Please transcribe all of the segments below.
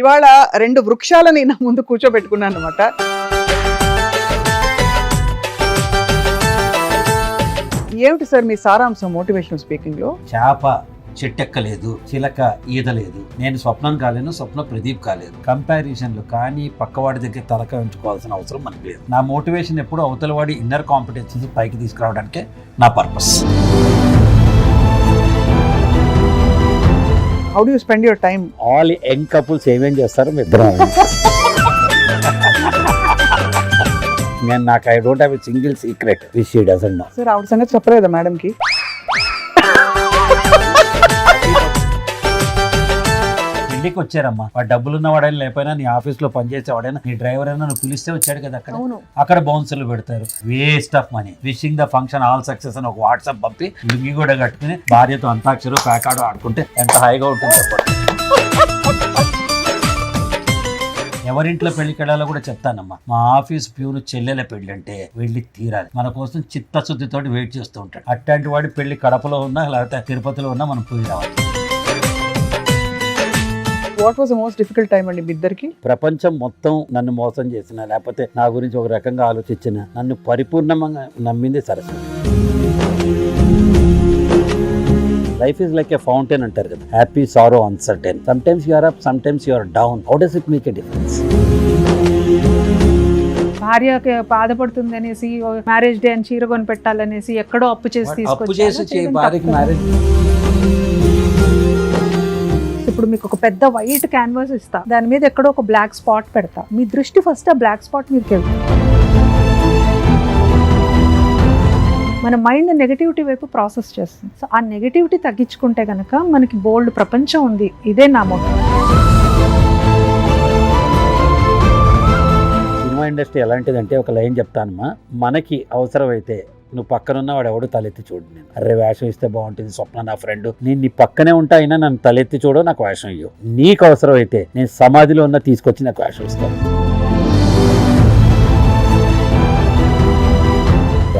ఇవాళ 2 వృక్షాలని నా ముందు కూర్చోబెట్టుకున్నాను అనమాట. ఏమిటి సార్ మీ సారాంశం మోటివేషనల్ స్పీకింగ్ లో? చేప చెట్టెక్కలేదు, చిలక ఈదలేదు, నేను స్వప్నం కాలేను, స్వప్న ప్రదీప్ కాలేదు. కంపారిజన్లు కానీ పక్కవాడి దగ్గర తలక ఉంచుకోవాల్సిన అవసరం మనకు లేదు. నా మోటివేషన్ ఎప్పుడు అవతలవాడి ఇన్నర్ కాంపిటెన్సెస్ పైకి తీసుకురావడానికే నా purpose. How do you spend your time? All young couples ఏమేం చేస్తారు ఇద్దరం. నాకు I don't have a single secret which she doesn't know. Sir ఆవిడ సంగతి చెప్పలేదా మేడం కి? పెళ్లికి వచ్చారమ్మా, వాడు డబ్బులు ఉన్నవాడైనా లేకపోయినా నీ ఆఫీస్ లో పనిచేసేవాడైనా నీ డ్రైవర్ అయినా నువ్వు పిలిస్తే వచ్చాడు కదా. అక్కడ బౌన్సర్లు పెడతారు, waste of money. Wishing the function all success అని ఒక వాట్సాప్ పంపి లుంగి కూడా కట్టుకుని భార్యతో అంతాక్షరు ప్యాకాడు ఆడుకుంటే ఎంత హాయిగా ఉంటుంది చెప్పండి. ఎవరింట్లో పెళ్లికి వెళ్ళాలో కూడా చెప్తానమ్మా. మా ఆఫీస్ ప్యూను చెల్లెల పెళ్లి అంటే వెళ్ళి తీరాలి. మన కోసం చిత్తశుద్ధితో వెయిట్ చేస్తూ ఉంటాడు. అట్లాంటి వాడి పెళ్లి కడపలో ఉన్నా లేకపోతే తిరుపతిలో ఉన్నా మనం పోయి రావాలి. What was the most difficult time అండి మీ ఇద్దరికి? ప్రపంచం మొత్తం నన్ను మోసం చేసిన, లేకపోతే నా గురించి ఒక రకంగా ఆలోచించిన, నన్ను పరిపూర్ణంగా నమ్మింది Saraswati. Life is like a fountain అంటారు కదా, happy, sorrow, uncertain. Sometimes you are up, sometimes you are down. How does it make a difference? భార్యకి బాధపడుతుంది అనేసి మ్యారేజ్ డే అని చీర కొని పెట్టాలనేసి ఎక్కడో అప్పు చేసి భార్యకి మ్యారేజ్. ఇప్పుడు మీకు ఒక పెద్ద వైట్ క్యాన్వాస్ ఇస్తా, దాని మీద ఎక్కడో ఒక బ్లాక్ స్పాట్ పెడతా, మీ దృష్టి ఫస్ట్ ఆ బ్లాక్ స్పాట్ మీదకి వెళ్తుంది. మన మైండ్ నెగటివిటీ వైపు ప్రాసెస్ చేస్తుంది. సో ఆ నెగటివిటీ తగ్గించుకుంటే కనుక మనకి బోల్డ్ ప్రపంచం ఉంది. ఇదే నా మోటో. సినిమా ఇండస్ట్రీ ఎలాంటిదంటే ఒక లైన్ చెప్తానమ్మా, మనకి అవసరమైతే నువ్వు పక్కనున్న వాడు ఎవడు తలెత్తి చూడు. నేను అరే వేషం ఇస్తే బాగుంటుంది, స్వప్న నా ఫ్రెండ్, నేను నీ పక్కనే ఉంటా, అయినా నన్ను తలెత్తి చూడో, నాకు వేషం ఇవ్వు. నీకు అవసరం అయితే నేను సమాధిలో ఉన్న తీసుకొచ్చి నాకు వేషం ఇస్తాను.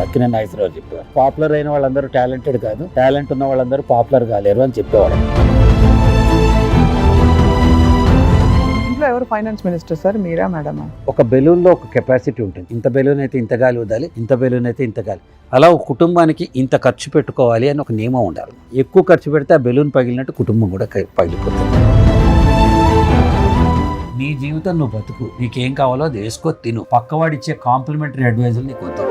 అక్కినే నాగేశ్వరరావు చెప్పేవారు, పాపులర్ అయిన వాళ్ళందరూ టాలెంటెడ్ కాదు, టాలెంట్ ఉన్న వాళ్ళందరూ పాపులర్ కాలేరు అని చెప్పేవాడు. ఇంట్లో ఎవరు ఫైనాన్స్ మినిస్టర్ సార్, మీరా మేడమా? ఒక బెలూన్లో ఒక కెపాసిటీ ఉంటుంది. ఇంత బెలూన్ అయితే ఇంత గాలి వదాలి, ఇంత బెలూన్ అయితే ఇంత గాలి. అలా ఒక కుటుంబానికి ఇంత ఖర్చు పెట్టుకోవాలి అని ఒక నియమం ఉండాలి. ఎక్కువ ఖర్చు పెడితే ఆ బెలూన్ పగిలినట్టు కుటుంబం కూడా పగిలిపోతుంది. నీ జీవితం నువ్వు బతుకు, నీకేం కావాలో అది వేసుకో, తిను. పక్కవాడిచ్చే కాంప్లిమెంటరీ అడ్వైజులు నీకు వద్దు.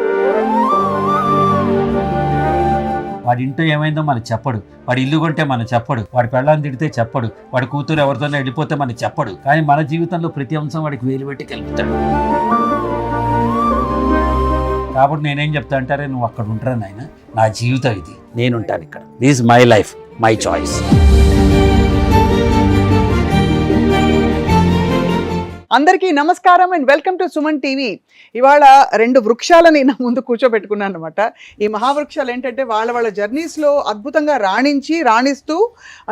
వాడి ఇంట్లో ఏమైందో మనకు చెప్పడు, వాడి ఇల్లు కొంటే మనకు చెప్పడు, వాడి పెళ్ళాన్ని తిడితే చెప్పడు, వాడి కూతురు ఎవరితోనే వెళ్ళిపోతే మనకు చెప్పడు. కానీ మన జీవితంలో ప్రతి అంశం వాడికి వేలు పెట్టి కలుపుతాడు. కాబట్టి నేనేం చెప్తా అంటారే, నువ్వు అక్కడ ఉంటారా నాయన, నా జీవితం ఇది, నేనుంటాను ఇక్కడ. This my life, my choice. అందరికీ నమస్కారం and welcome to Suman TV. ఇవాళ 2 వృక్షాలని నా ముందు కూర్చోబెట్టుకున్నాను అనమాట. ఈ మహావృక్షాలు ఏంటంటే వాళ్ళ జర్నీస్లో అద్భుతంగా రాణిస్తూ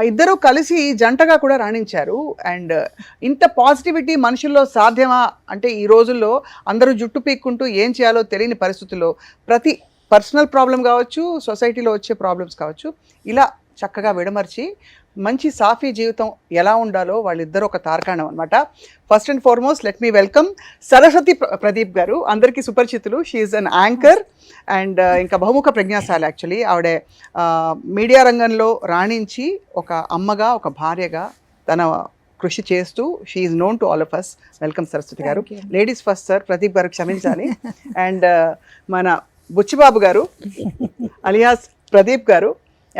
ఇద్దరూ కలిసి జంటగా కూడా రాణించారు. అండ్ ఇంత పాజిటివిటీ మనుషుల్లో సాధ్యమా అంటే, ఈ రోజుల్లో అందరూ జుట్టు పీక్కుంటూ ఏం చేయాలో తెలియని పరిస్థితుల్లో ప్రతి పర్సనల్ ప్రాబ్లం కావచ్చు, సొసైటీలో వచ్చే ప్రాబ్లమ్స్ కావచ్చు, ఇలా చక్కగా విడమర్చి మంచి సాఫీ జీవితం ఎలా ఉండాలో వాళ్ళిద్దరూ ఒక తార్కాణం అనమాట. First and foremost let me welcome Saraswathi Pradeep garu. అందరికీ సుపరిచితులు. She is an anchor and ఇంకా బహుముఖ ప్రజ్ఞాశాలి. యాక్చువల్లీ ఆవిడ మీడియా రంగంలో రాణించి ఒక అమ్మగా, ఒక భార్యగా తన కృషి చేస్తూ she is known to all of us. Welcome Saraswathi garu. Ladies first sir, Pradeep గారు క్షమించాలి. అండ్ మన బుచ్చిబాబు గారు అలియాస్ ప్రదీప్ గారు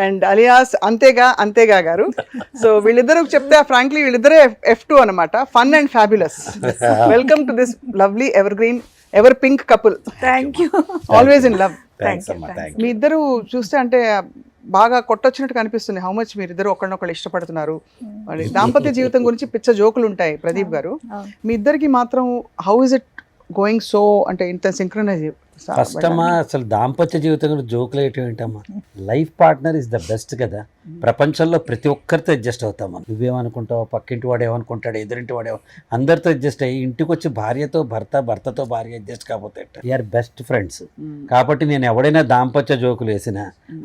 అండ్ అలియాస్ అంతేగా గారు. సో వీళ్ళిద్దరూ చెప్తే ఫ్రాంక్లీ వీళ్ళిద్దరే F2 అనమాట, fun and fabulous. Welcome to this lovely evergreen ever pink couple. Thank you. Always in love. మీ ఇద్దరు చూస్తే అంటే బాగా కొట్టొచ్చినట్టు కనిపిస్తుంది. హౌ మచ్ మీరిద్దరు ఒకళ్ళనొకళ్ళు ఇష్టపడుతున్నారు. దాంపత్య జీవితం గురించి పిచ్చ జోకులు ఉంటాయి ప్రదీప్ గారు. మీ ఇద్దరికి మాత్రం how is it going so అంటే ఇంత సింక్రనైజ్ ఫస్ట్ అమ్మా అసలు దాంపత్య జీవితం కూడా జోకులు ఏంటమ్మా, life partner is the best కదా. ప్రపంచంలో ప్రతి ఒక్కరితో అడ్జస్ట్ అవుతాం మనం. నువ్వేమనుకుంటావు, పక్కింటి వాడు ఏమనుకుంటాడు, ఎదురింటి వాడు అందరితో అడ్జస్ట్ అయ్యి ఇంటికి వచ్చి భార్యతో భర్తతో భార్య అడ్జస్ట్ కాకపోతే వీఆర్ బెస్ట్ ఫ్రెండ్స్. కాబట్టి నేను ఎవడైనా దాంపత్య జోకులు వేసినా,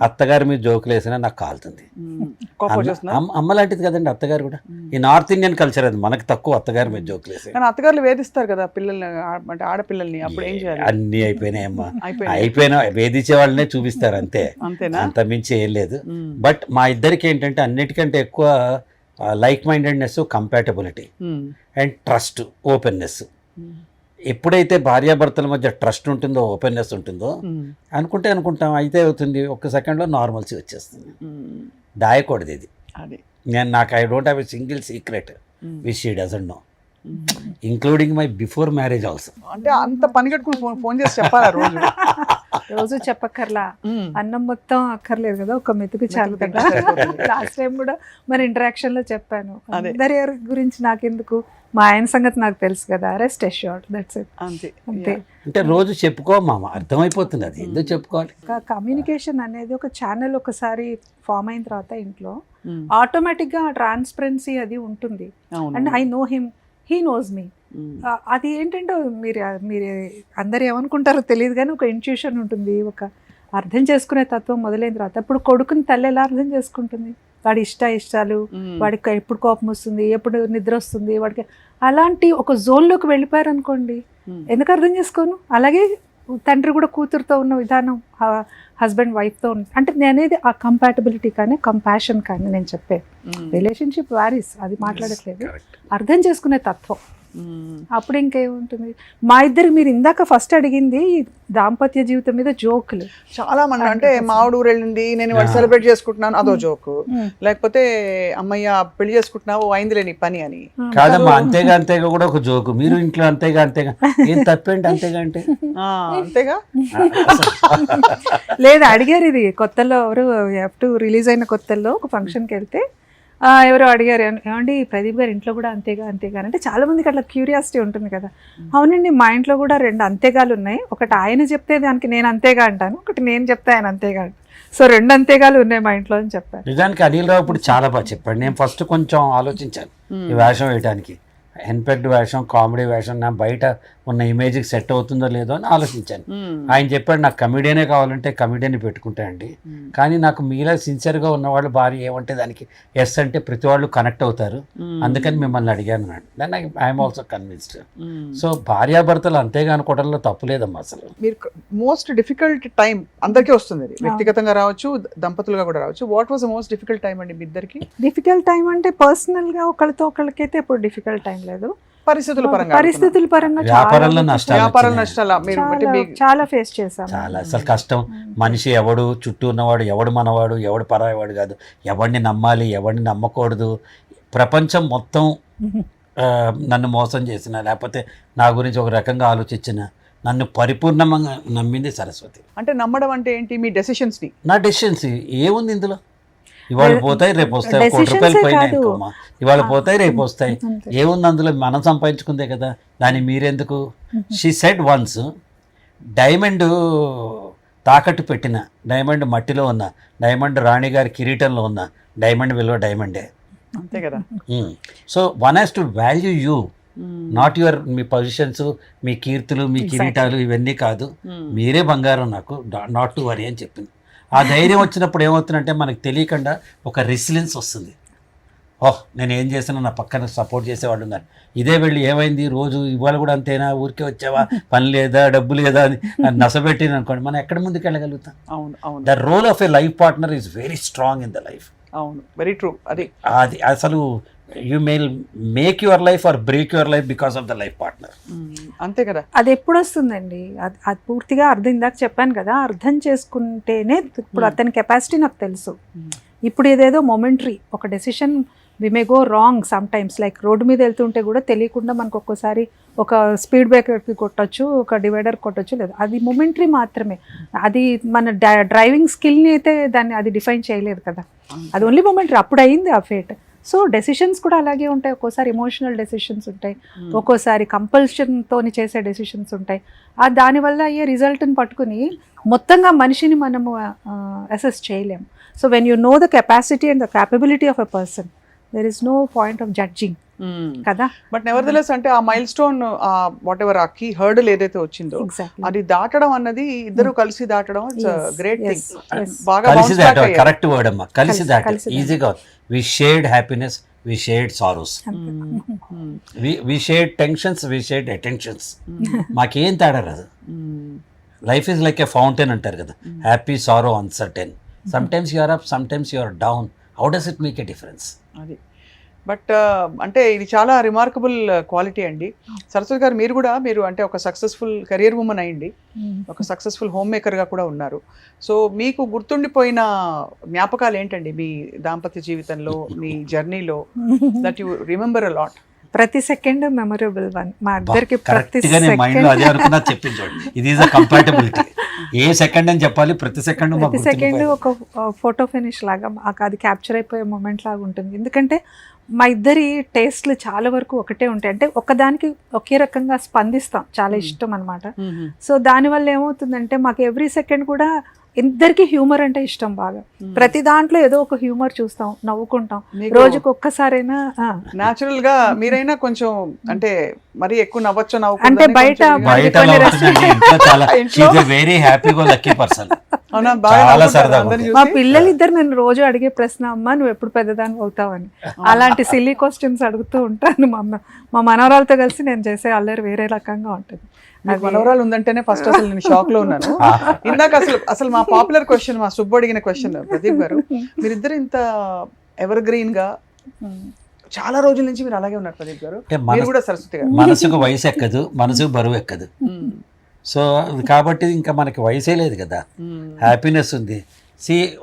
అత్తగారి మీద జోకులు వేసినా నాకు కాలుతుంది. అమ్మ లాంటిది కదండి అత్తగారు కూడా. ఈ నార్త్ ఇండియన్ కల్చర్ అది, మనకు తక్కువ అత్తగారి మీద జోకులు వేసి. అత్తగారులు వేధిస్తారు కదా పిల్లల్ని, అంటే ఆడపిల్లల్ని, అప్పుడు ఏం చేయాలి? అన్ని అయిపోయినాయమ్మా, అయిపోయినా వేధించే వాళ్ళనే చూపిస్తారు అంతే, అంత మించి ఏం లేదు. బట్ మా ఇద్దరికి ఏంటంటే అన్నిటికంటే ఎక్కువ like mindedness, compatibility and trust, openness. ఎప్పుడైతే భార్యాభర్తల మధ్య ట్రస్ట్ ఉంటుందో, ఓపెన్నెస్ ఉంటుందో, అనుకుంటాం అయితే అవుతుంది, ఒక్క సెకండ్లో నార్మల్సీ వచ్చేస్తుంది. దాయకూడదు ఇది. నాకు I don't have a single secret which she doesn't know, including my before marriage also. అంటే అంత పని కట్టుకుని ఫోన్ చేసి చెప్పాలా రోజు? రోజు చెప్పక్కర్లా, అన్నం మొత్తం అక్కర్లేదు కదా, ఒక మెతుకు చాలు కదా. లాస్ట్ టైం కూడా మన ఇంటరాక్షన్ లో చెప్పాను, అందరి గురించి నాకెందుకు, మా ఆయన సంగతి నాకు తెలుసు కదా, రెస్ట్ అష్యూర్డ్, దట్స్ ఇట్. అంతే. అంటే రోజు చెప్పుకోమామ, అర్థమైపోతుంది అది ఎందుకు చెప్పుకోవాలి. కమ్యూనికేషన్ అనేది ఒక ఛానల్ ఒకసారి ఫామ్ అయిన తర్వాత ఇంట్లో ఆటోమేటిక్ గా ట్రాన్స్పరెన్సీ అది ఉంటుంది. And I know him, he knows me. అది ఏంటంటే మీరు అందరు ఏమనుకుంటారో తెలియదు కానీ ఒక ఇంట్యూషన్ ఉంటుంది, ఒక అర్థం చేసుకునే తత్వం మొదలైన తర్వాత ఇప్పుడు కొడుకుని తల్లి ఎలా అర్థం చేసుకుంటుంది, వాడి ఇష్టాలు, వాడికి ఎప్పుడు కోపం వస్తుంది, ఎప్పుడు నిద్ర వస్తుంది, వాడికి అలాంటి ఒక జోన్లోకి వెళ్ళిపోయారు అనుకోండి, ఎందుకు అర్థం చేసుకోను. అలాగే తండ్రి కూడా కూతురుతో ఉన్న విధానం, హస్బెండ్ వైఫ్తో ఉన్న, అంటే నేనేది ఆ కంపాటబిలిటీ కానీ కంపాషన్ కానీ నేను చెప్పే రిలేషన్షిప్ వారీస్, అది మాట్లాడట్లేదు, అర్థం చేసుకునే తత్వం. అప్పుడు ఇంకేముంటుంది. మా ఇద్దరు మీరు ఇందాక ఫస్ట్ అడిగింది దాంపత్య జీవితం మీద జోకులు చాలా మంది, అంటే మామిడి ఊరు వెళ్ళింది, నేను వాడు సెలబ్రేట్ చేసుకుంటున్నాను అదో జోకు, లేకపోతే అమ్మయ్య పెళ్లి చేసుకుంటున్నావు అయింది లేని పని అని. కాదమ్మా, అంతేగా కూడా ఒక జోకు. మీరు ఇంట్లో అంతేగా ఏం తప్పేంటి అంతేగా అంటే అంతేగా లేదు. అడిగారు ఇది కొత్తలో, ఎవరు F2 రిలీజ్ అయిన కొత్తల్లో ఒక ఫంక్షన్కి వెళ్తే ఎవరో అడిగారు, ఏమండి ప్రదీప్ గారు ఇంట్లో కూడా అంతేగా అంటే చాలా మందికి అట్లా క్యూరియాసిటీ ఉంటుంది కదా. అవునండి, మా ఇంట్లో కూడా 2 అంతేగాలు ఉన్నాయి, ఒకటి ఆయన చెప్తే దానికి నేను అంతేగా అంటాను, ఒకటి నేను చెప్తే ఆయన అంతేగా అంటాను, సో 2 అంతేగాలు ఉన్నాయి మా ఇంట్లో అని చెప్పారు. నిజానికి అనిల్ రావు ఇప్పుడు చాలా బాగా చెప్పాడు. నేను ఫస్ట్ కొంచెం ఆలోచించాను ఈ వేషం వేయడానికి, ఎన్పెక్డ్ వేషం, కామెడీ వేషం, నా బయట ఉన్న ఇమేజ్కి సెట్ అవుతుందో లేదో అని ఆలోచించాను. ఆయన చెప్పాడు నాకు కమిడియనే కావాలంటే కమిడియన్ పెట్టుకుంటాయండి, కానీ నాకు మీలా సిన్సియర్గా ఉన్నవాళ్ళు భార్య ఏమంటే దానికి ఎస్ అంటే ప్రతి వాళ్ళు కనెక్ట్ అవుతారు, అందుకని మిమ్మల్ని అడిగాను అన్నాడు. Then I'm also convinced. So భార్యాభర్తలు అంతేగా అనుకోవడంలో తప్పు లేదమ్మా. అసలు మీరు మోస్ట్ డిఫికల్ట్ టైం అందరికీ వస్తుంది, వ్యక్తిగతంగా రావచ్చు, దంపతులుగా కూడా రావచ్చు. What was the most difficult time అండి మీ ఇద్దరికి? డిఫికల్ట్ టైం అంటే పర్సనల్గా ఒకళ్ళతో ఒకళ్ళకైతే ఇప్పుడు డిఫికల్ట్ టైం లేదు, పరిస్థితుల పరంగా వ్యాపారంలో నష్టాలు చాలా ఫేస్ చేశాం. చాలా అసలు కష్టం. మనిషి ఎవడు చుట్టూ ఉన్నవాడు, ఎవడు మనవాడు, ఎవడు పరాయవాడు కాదు, ఎవడిని నమ్మాలి, ఎవడిని నమ్మకూడదు. ప్రపంచం మొత్తం నన్ను మోసం చేసిన, లేకపోతే నా గురించి ఒక రకంగా ఆలోచించిన, నన్ను పరిపూర్ణంగా నమ్మింది సరస్వతి. అంటే నమ్మడం అంటే ఏంటి? మీ డెసిషన్స్ ని. నా డెసిషన్స్ ఏముంది ఇందులో? ఇవాళ పోతాయి రేపు వస్తాయి, ₹1 పైన ఎక్కువ, ఇవాళ పోతాయి రేపు వస్తాయి, ఏముంది అందులో? మనం సంపాదించుకుందే కదా, దాన్ని మీరెందుకు? షీ సెడ్ వన్స్, డైమండ్ తాకట్టు పెట్టిన, డైమండ్ మట్టిలో ఉన్న, డైమండ్ రాణి గారి కిరీటంలో ఉన్న, డైమండ్ విలువ డైమండే, అంతే కదా. So one has to value you, not your మీ పొజిషన్స్, మీ కీర్తులు, మీ కిరీటాలు, ఇవన్నీ కాదు, మీరే బంగారం నాకు, నాట్ టు వరీ అని చెప్పింది. ఆ ధైర్యం వచ్చినప్పుడు ఏమవుతుందంటే మనకు తెలియకుండా ఒక రెసిలెన్స్ వస్తుంది. ఓహ్, నేను ఏం చేసినా నా పక్కన సపోర్ట్ చేసేవాళ్ళు ఉన్నారు. ఇదే వెళ్ళి ఏమైంది రోజు ఇవాళ కూడా అంతేనా, ఊరికే వచ్చావా, పని లేదా, డబ్బు లేదా అని నసబెట్టిన అనుకోండి, మనం ఎక్కడ ముందుకు వెళ్ళగలుగుతాం? The role of a life partner is very strong in the life. అవును, వెరీ ట్రూ. అది అసలు you may make your life or break your life because of the life partner. అంతే కదా. అది ఎప్పుడు వస్తుందండి? అది పూర్తిగా అర్థం, ఇందాక చెప్పాను కదా, అర్థం చేసుకుంటేనే. ఇప్పుడు అతని కెపాసిటీ నాకు తెలుసు. ఇప్పుడు ఏదేదో మొమెంటరీ ఒక decision, we may go wrong sometimes, like road మీద వెళ్తుంటే కూడా తెలియకుండా మనకు ఒక్కోసారి ఒక స్పీడ్ బ్రేకర్కి కొట్టచ్చు, ఒక డివైడర్ కొట్టచ్చు, లేదు, అది మొమెంటరీ మాత్రమే. అది మన డ్రైవింగ్ స్కిల్ని అయితే దాన్ని అది డిఫైన్ చేయలేదు కదా, అది ఓన్లీ మొమెంటరీ. అప్పుడు అయింది ఆ ఫేట్. సో డెసిషన్స్ కూడా అలాగే ఉంటాయి. ఒక్కోసారి ఎమోషనల్ డెసిషన్స్ ఉంటాయి, ఒక్కోసారి కంపల్షన్తో చేసే డెసిషన్స్ ఉంటాయి. ఆ దానివల్ల అయ్యే రిజల్ట్ని పట్టుకుని మొత్తంగా మనిషిని మనము అసెస్ చేయలేము. So when you know the capacity and the capability of a person, there is no point of judging కదా. బట్ నెవర్దలెస్ అంటే ఆ మైల్ స్టోన్ వాట్ ఎవర్ ఆ కీ హర్డల్ ఏదైతే వచ్చిందో అది దాటడం అన్నది ఇద్దరు కలిసి దాటడం ఇట్స్ గ్రేట్ థింగ్. బాగా కలిసి దాటం కరెక్ట్ వర్డ్ అమ్మా, కలిసి దాటం ఈజీగా. We shared happiness, we shared sorrows, we shared tensions, we shared attentions. మాకేం తేడా రాదు. Life is like a fountain అంటారు కదా, happy, sorrow, uncertain. Sometimes you are up, sometimes you are down. How does it make a difference? అది but అంటే ఇది చాలా remarkable quality అండి. సరస్వతి గారు, మీరు అంటే ఒక సక్సెస్ఫుల్ కెరియర్ ఉమెన్ అయ్యింది, ఒక సక్సెస్ఫుల్ హోమ్ మేకర్గా కూడా ఉన్నారు. సో మీకు గుర్తుండిపోయిన జ్ఞాపకాలు ఏంటండి మీ దాంపత్య జీవితంలో, మీ జర్నీలో that you remember a lot? ప్రతి సెకండ్ మెమరబుల్ వన్. మా ఇద్దరికి ప్రతి మైండ్ అదే అనుకున్నా చెప్పించండి. ఇది is a compatibility. A second అని చెప్పాలి, ప్రతి సెకండ్ ఒక ఫోటో ఫినిష్ లాగా మాకు అది క్యాప్చర్ అయిపోయే మూమెంట్ లాగా ఉంటుంది. ఎందుకంటే మా ఇద్దరి టేస్ట్లు చాలా వరకు ఒకటే ఉంటాయి. అంటే ఒకదానికి ఒకే రకంగా స్పందిస్తాం, చాలా ఇష్టం అనమాట. సో దానివల్ల ఏమవుతుందంటే మాకు ఎవ్రీ సెకండ్ కూడా ఇద్దరికి హ్యూమర్ అంటే ఇష్టం బాగా. ప్రతి దాంట్లో ఏదో ఒక హ్యూమర్ చూస్తాం, నవ్వుకుంటాం. రోజుకి ఒక్కసారైనా న్యాచురల్ గా మీరైనా కొంచెం అంటే మరి ఎక్కువ నవ్వచ్చు, అంటే బయట వెరీ హ్యాపీగా లక్కీ పర్సన్. మా పిల్లలిద్దరు నేను రోజు అడిగే ప్రశ్న, అమ్మ నువ్వు ఎప్పుడు పెద్దదాన్ని అవుతావని. అలాంటి సిల్లీ క్వశ్చన్స్ అడుగుతూ ఉంటాను. మా మనవరాలతో కలిసి నేను చేసే అల్లరి వేరే రకంగా ఉంటుంది. మనవరాలు ఉందంటేనే ఫస్ట్ అసలు నేను షాక్ లో ఉన్నాను. ఇందాక అసలు మా పాపులర్ క్వశ్చన్, మా సుబ్బు అడిగిన క్వశ్చన్, ప్రదీప్ గారు మీరిద్దరు ఇంత ఎవర్ గ్రీన్ గా చాలా రోజుల నుంచి మీరు అలాగే ఉన్నారు ప్రదీప్ గారు. మీరు కూడా సరస్వతి గారు. మనసుకు వయసు ఎక్కదు, మనసుకు బరువు ఎక్కదు. సో కాబట్టి ఇంకా మనకి వయసే లేదు కదా, హ్యాపీనెస్ ఉంది.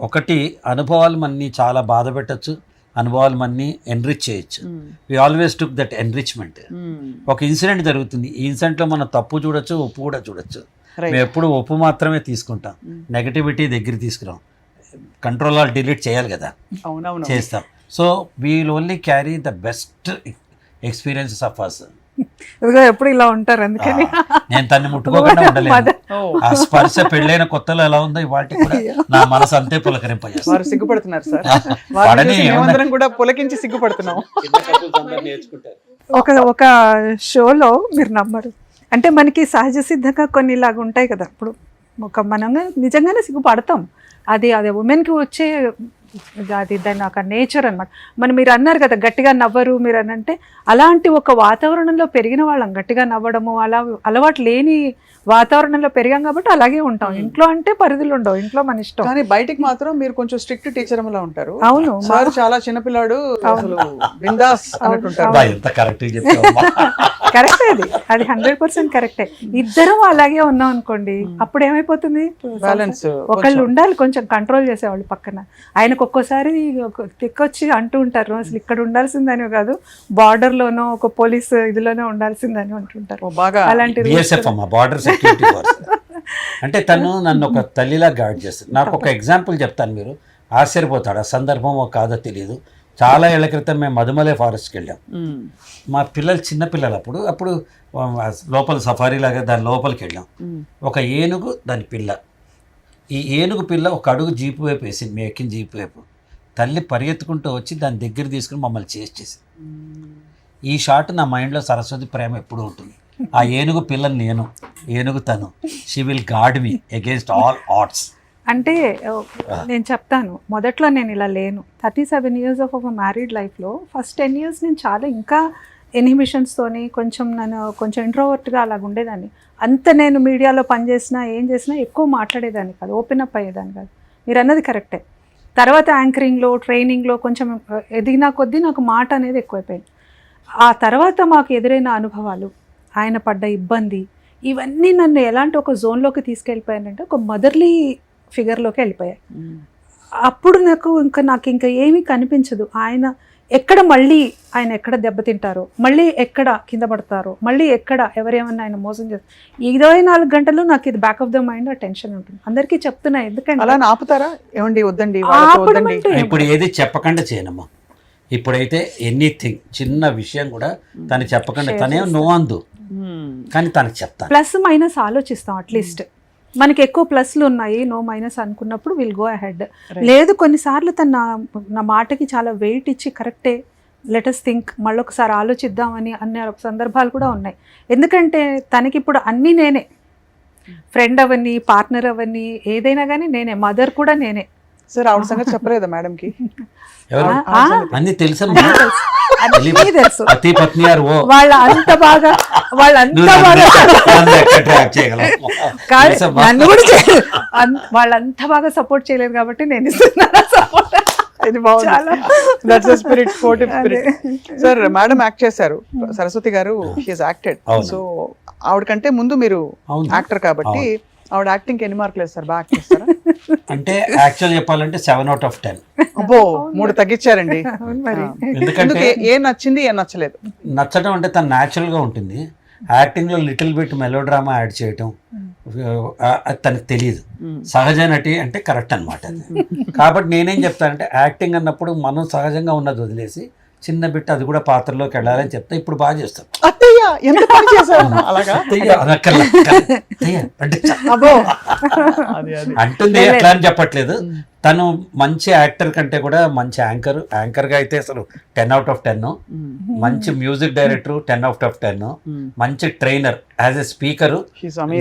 ఒకటి అనుభవాలు మన్ని చాలా బాధ పెట్టచ్చు, అనుభవాలు మన్ని ఎన్రిచ్ చేయొచ్చు. We always took that enrichment. ఒక ఇన్సిడెంట్ జరుగుతుంది, ఈ ఇన్సిడెంట్లో మనం తప్పు చూడొచ్చు, ఒప్పు కూడా చూడొచ్చు. మేము ఎప్పుడు ఒప్పు మాత్రమే తీసుకుంటాం, నెగటివిటీ దగ్గర తీసుకురాం. కంట్రోల్ ఆల్ డిలీట్ చేయాలి కదా, చేస్తాం. So we'll only carry the best experiences of us. ఎప్పుడు ఇలా ఉంటారు, అందుకని నేను తన్ని ముట్టుకోకుండా ఉండలేదు. ఆ స్పర్శ పెళ్ళైన కొత్తలో ఎలా ఉందో ఇవాళ కూడా నా మనసు అంతే పులకరింపజేస్తారు. సిగ్గుపడుతున్నారు సార్, కూడా పులకించి సిగ్గుపడుతున్నాం. ఒక షోలో మీరు నమ్మరు, అంటే మనకి సహజ సిద్ధంగా కొన్ని ఇలాగ ఉంటాయి కదా. ఇప్పుడు మనం నిజంగానే సిగ్గుపడతాం. అది ఉమెన్కి వచ్చే అది దాని ఒక నేచర్ అనమాట. మీరు అన్నారు కదా గట్టిగా నవ్వరు మీరు అని, అంటే అలాంటి ఒక వాతావరణంలో పెరిగిన వాళ్ళం. గట్టిగా నవ్వడము అలా అలవాటు లేని వాతావరణంలో పెరిగాం కాబట్టి అలాగే ఉంటాం. ఇంట్లో అంటే పరిధులు ఉండవు, ఇంట్లో మన ఇష్టం. కానీ బయటికి మాత్రం మీరు కొంచెం స్ట్రిక్ట్ టీచర్ లా ఉంటారు. అవును, సార్ చాలా చిన్నపిల్లాడు, బిందాస్ అన్నట్టుంటారు. కరెక్టే, అది 100% కరెక్టే. ఇద్దరం అలాగే ఉన్నాం అనుకోండి, అప్పుడు ఏమైపోతుంది, బ్యాలెన్స్ ఒకళ్ళు ఉండాలి కొంచెం కంట్రోల్ చేసేవాళ్ళు పక్కన. ఆయనకు ఒక్కోసారి తిక్కొచ్చి అంటూ ఉంటారు, అసలు ఇక్కడ ఉండాల్సిందని కాదు, బార్డర్ లోనో ఒక పోలీస్ ఇదిలోనో ఉండాల్సిందని అంటుంటారు. అలాంటి అంటే తను నన్ను ఒక తల్లిలా గైడ్ చేస్తుంది. నాకు ఒక ఎగ్జాంపుల్ చెప్తాను, మీరు ఆశ్చర్యపోతాడు. ఆ సందర్భమో కాదో తెలియదు. చాలా ఏళ్ల క్రితం మేము మధుమలై ఫారెస్ట్కి వెళ్ళాం. మా పిల్లలు చిన్నపిల్లలు, అప్పుడు లోపల సఫారీ లాగా దాని లోపలికి వెళ్ళాం. ఒక ఏనుగు దాని పిల్ల, ఈ ఏనుగు పిల్ల ఒక అడుగు జీపు వైపు వేసింది, మేము ఎక్కిన జీపు వైపు. తల్లి పరిగెత్తుకుంటూ వచ్చి దాని దగ్గర తీసుకుని మమ్మల్ని చేసి. ఈ షాట్ నా మైండ్లో సరస్వతి ప్రేమ ఎప్పుడూ ఉంటుంది. ఆ ఏనుగు పిల్లని నేను, ఏనుగు తను. She will guard me against all odds. అంటే నేను చెప్తాను, మొదట్లో నేను ఇలా లేను. 37 years ఆఫ్ ఒక మ్యారీడ్ లైఫ్లో ఫస్ట్ 10 years నేను చాలా ఇంకా ఇన్హిబిషన్స్తోని నన్ను కొంచెం ఇంట్రోవర్ట్గా అలాగ ఉండేదాన్ని. అంత నేను మీడియాలో పనిచేసినా ఏం చేసినా ఎక్కువ మాట్లాడేదాన్ని కాదు, ఓపెన్ అప్ అయ్యేదాన్ని కాదు. మీరు అన్నది కరెక్టే. తర్వాత యాంకరింగ్లో, ట్రైనింగ్లో కొంచెం ఎదిగినా కొద్దీ నాకు మాట అనేది ఎక్కువైపోయింది. ఆ తర్వాత మాకు ఎదురైన అనుభవాలు, ఆయన పడ్డ ఇబ్బంది, ఇవన్నీ నన్ను ఎలాంటి ఒక జోన్లోకి తీసుకెళ్ళిపోయానంటే ఒక మదర్లీ ఫిగర్లోకి వెళ్ళిపోయాయి. అప్పుడు నాకు ఇంకా ఏమీ కనిపించదు. ఆయన ఎక్కడ దెబ్బతింటారో, మళ్ళీ ఎక్కడ కింద పడతారో, మళ్ళీ ఎక్కడ ఎవరేమన్నా ఆయన మోసం చేస్తారు. 24 గంటలు నాకు ఇది బ్యాక్ ఆఫ్ ద మైండ్ ఆ టెన్షన్ ఉంటుంది. అందరికీ చెప్తున్నా, ఎందుకంటే అలా ఆపుతారా? ఏమండి వద్దండి, ఇప్పుడు ఏది చెప్పకుండా చేయనమ్మా. ఇప్పుడైతే ఎనీథింగ్ చిన్న విషయం కూడా తను చెప్పకుండా Share తనేం చేస్తా. నో అందు కానీ తనకు చెప్తాను. ప్లస్ మైనస్ ఆలోచిస్తాం అట్లీస్ట్. మనకి ఎక్కువ ప్లస్లు ఉన్నాయి, నో మైనస్ అనుకున్నప్పుడు విల్ గో అహెడ్. లేదు కొన్నిసార్లు తను నా మాటకి చాలా వెయిట్ ఇచ్చి కరెక్టే లెటస్ థింక్ మళ్ళొకసారి ఆలోచిద్దామని అనే సందర్భాలు కూడా ఉన్నాయి. ఎందుకంటే తనకి ఇప్పుడు అన్నీ నేనే, ఫ్రెండ్ అవని, పార్ట్నర్ అవని, ఏదైనా కానీ నేనే, మదర్ కూడా నేనే. సార్ ఆవిడ సంగతి చెప్పలేదా మేడంకి? ఎవరు అన్ని తెలుసు అన్నీ తెలుసు. పతి పత్ని ఆర్ ఓ వాళ్ళంత బాగా కాదు, నన్ను కూడా వాళ్ళంత బాగా సపోర్ట్ చేయలేదు కాబట్టి నేను ఇస్తున్నాను సపోర్ట్. ఇది బాగుంది. That's the spirit, sportive spirit. Sir madam act చేశారు, సరస్వతి గారు షీఈస్ యాక్టెడ్. సో ఆవిడకంటే ముందు మీరు యాక్టర్ కాబట్టి ఆవిడ యాక్టింగ్ ఎన్ని మార్కులు వేస్తారు? బాగా యాక్ట్ చేస్తారా? అంటే యాక్చువల్ చెప్పాలంటే 7/10. అబ్బో 3 తగ్గించారండి. ఎందుకంటే ఏం నచ్చింది ఏం నచ్చలేదు? నచ్చడం అంటే తను న్యాచురల్గా ఉంటుంది. యాక్టింగ్లో little bit melodrama add చేయటం అది తనకు తెలియదు. సహజ నటి అంటే కరెక్ట్ అనమాట అది. కాబట్టి నేనేం చెప్తానంటే యాక్టింగ్ అన్నప్పుడు మనం సహజంగా ఉన్నది వదిలేసి చిన్న బిట్ అది కూడా పాత్రలోకి వెళ్ళాలని చెప్తా. ఇప్పుడు బాగా చేస్తాం. అత్తయ్య ఎంత పని చేశారు అలాగా? అంటుంది ఎట్లా అని చెప్పట్లేదు. తను మంచి యాక్టర్ కంటే కూడా మంచి యాంకర్గా అయితే అసలు 10/10. మంచి మ్యూజిక్ డైరెక్టర్ 10/10. మంచి ట్రైనర్, యాజ్ ఎ స్పీకర్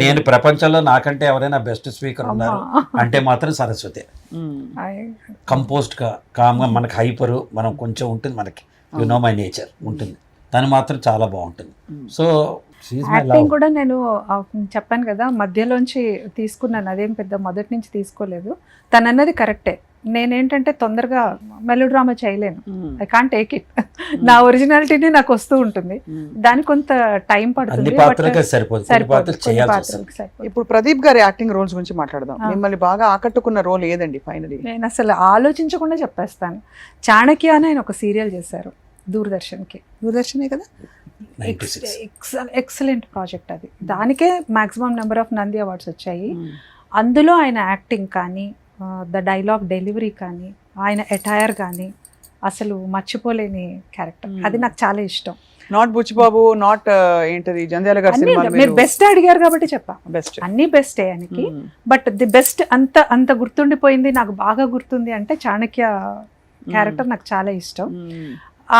నేను ప్రపంచంలో నాకంటే ఎవరైనా బెస్ట్ స్పీకర్ ఉన్నారు అంటే మాత్రం సరస్వతి. కంపోజ్డ్ గా కామ్గా, మనకి హైపరు మనం కొంచెం ఉంటుంది, మనకి యు నో మై నేచర్ ఉంటుంది. తను మాత్రం చాలా బాగుంటుంది. సో యాక్టింగ్ కూడా నేను చెప్పాను కదా మధ్యలోంచి తీసుకున్నాను, అదేం పెద్ద మొదటి నుంచి తీసుకోలేదు. తను అన్నది కరెక్టే. నేనేంటంటే తొందరగా మెలో డ్రామా చేయలేను, ఐ కాంట్ టేక్ ఇట్. నా ఒరిజినాలిటీనే నాకు వస్తూ ఉంటుంది, దానికి కొంత టైం పడుతుంది. ఇప్పుడు ప్రదీప్ గారి యాక్టింగ్ రోల్స్ గురించి మాట్లాడదాం. మిమ్మల్ని బాగా ఆకట్టుకున్న రోల్ ఏదండి ఫైనలీ? నేను అసలు ఆలోచించకుండా చెప్పేస్తాను. చాణక్య అని ఆయన ఒక సీరియల్ చేశారు దూరదర్శన్కి, దూరదర్శనే కదా, ఎక్సలెంట్ ప్రాజెక్ట్ అది. దానికే maximum number of Nandi awards వచ్చాయి. అందులో ఆయన యాక్టింగ్ కానీ, ద డైలాగ్ డెలివరీ కానీ, ఆయన ఎటైర్ కానీ అసలు మర్చిపోలేని క్యారెక్టర్. అది నాకు చాలా ఇష్టం. నాట్ బుచ్చిబాబు, నాట్ ఏంటది జంధ్యాల గారి సినిమా. మీరు బెస్ట్ అడిగారు కాబట్టి చెప్పా, బెస్ట్ అన్ని బెస్టే ఆయనకి. బట్ ది బెస్ట్ అంత గుర్తుండిపోయింది, నాకు బాగా గుర్తుంది అంటే చాణక్య క్యారెక్టర్ నాకు చాలా ఇష్టం.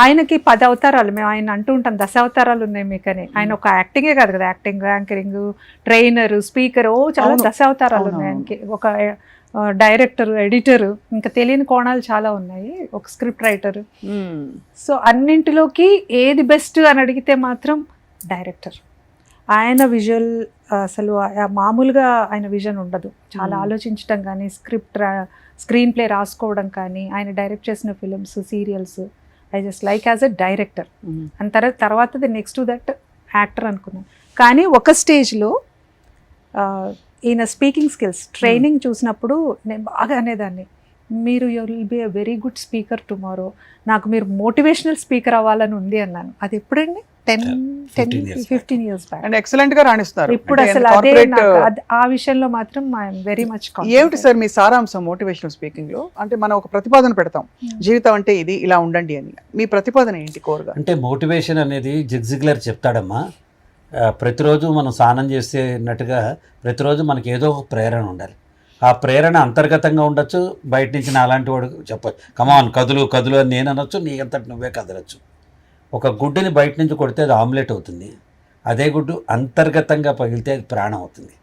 ఆయనకి 10 అవతారాలు, మేము ఆయన అంటూ ఉంటాం 10 అవతారాలు ఉన్నాయి మీకని. ఆయన ఒక యాక్టింగే కాదు కదా, యాక్టింగ్, యాంకరింగ్, ట్రైనర్, స్పీకర్, చాలా 10 అవతారాలు ఉన్నాయి ఆయనకి. ఒక డైరెక్టర్, ఎడిటర్, ఇంకా తెలియని కోణాలు చాలా ఉన్నాయి, ఒక స్క్రిప్ట్ రైటర్. సో అన్నింటిలోకి ఏది బెస్ట్ అని అడిగితే మాత్రం డైరెక్టర్. ఆయన విజువల్ అసలు మామూలుగా ఆయన విజన్ ఉండదు, చాలా ఆలోచించడం కానీ, స్క్రీన్ ప్లే రాసుకోవడం కానీ, ఆయన డైరెక్ట్ చేసిన films, serials, I just like as a director. And తర్వాత the next to that actor అనుకున్నాను. కానీ ఒక స్టేజ్లో ఈయన స్పీకింగ్ స్కిల్స్ ట్రైనింగ్ చూసినప్పుడు నేను బాగా అనేదాన్ని, మీరు you will be a very good speaker tomorrow, నాకు మీరు మోటివేషనల్ స్పీకర్ అవ్వాలని ఉంది అన్నాను. అది ఎప్పుడండి? 10-15 years బ్యాక్. అండ్ ఎక్సలెంట్ గా రాణిస్తున్నారు. ఇప్పుడు అసలు అదే ఆ విషయంలో మాత్రం ఐఎమ్ వెరీ మచ్. ఏమిటి సార్ మీ సారాంశం మోటివేషనల్ స్పీకింగ్ లో? అంటే మనం ఒక ప్రతిపాదన పెడతాం, జీవితం అంటే ఇది, ఇలా ఉండండి అని. మీ ప్రతిపాదన ఏంటి కోరుగా? అంటే మోటివేషన్ అనేది జిగ్జిగ్లర్ చెప్తాడమ్మా, ప్రతిరోజు మనం స్నానం చేసేటట్టుగా ప్రతిరోజు మనకి ఏదో ఒక ప్రేరణ ఉండాలి. ఆ ప్రేరణ అంతర్గతంగా ఉండొచ్చు, బయట నుంచి నా అలాంటి వాడు చెప్పచ్చు, కమాన్ కదులు కదులు అని నేను అనొచ్చు, నీ అంతటి నువ్వే కదలచ్చు. ఒక గుడ్డుని బయట నుంచి కొడితే అది ఆమ్లెట్ అవుతుంది, అదే గుడ్డు అంతర్గతంగా పగిలితే అది ప్రాణం అవుతుంది.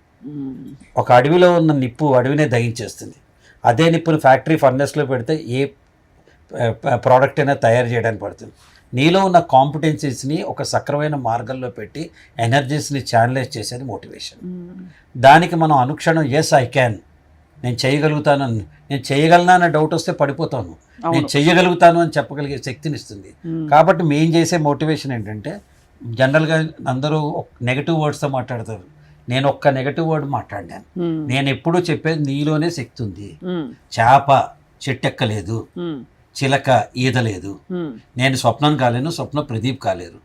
ఒక అడవిలో ఉన్న నిప్పు అడవినే దహించేస్తుంది, అదే నిప్పుని ఫ్యాక్టరీ ఫర్నెస్లో పెడితే ఏ ప్రోడక్ట్ అయినా తయారు చేయడానికి పడుతుంది. నీలో ఉన్న కాంపిటెన్సీస్ని ఒక సక్రమైన మార్గంలో పెట్టి ఎనర్జీస్ని ఛానలైజ్ చేసేది మోటివేషన్. దానికి మనం అనుక్షణం ఎస్ ఐ క్యాన్, నేను చేయగలుగుతాను, నేను చేయగలనా అన్న డౌట్ వస్తే పడిపోతాను, నేను చేయగలుగుతాను అని చెప్పగలిగే శక్తిని ఇస్తుంది. కాబట్టి మేము చేసే మోటివేషన్ ఏంటంటే, జనరల్గా అందరూ నెగటివ్ వర్డ్స్తో మాట్లాడతారు, నేను ఒక్క నెగటివ్ వర్డ్ మాట్లాడాను. నేను ఎప్పుడూ చెప్పేది నీలోనే శక్తి ఉంది. చేప చెట్టెక్కలేదు, చిలక ఈదలేదు, నేను స్వప్నం కాలేను, స్వప్న ప్రదీప్ కాలేరు,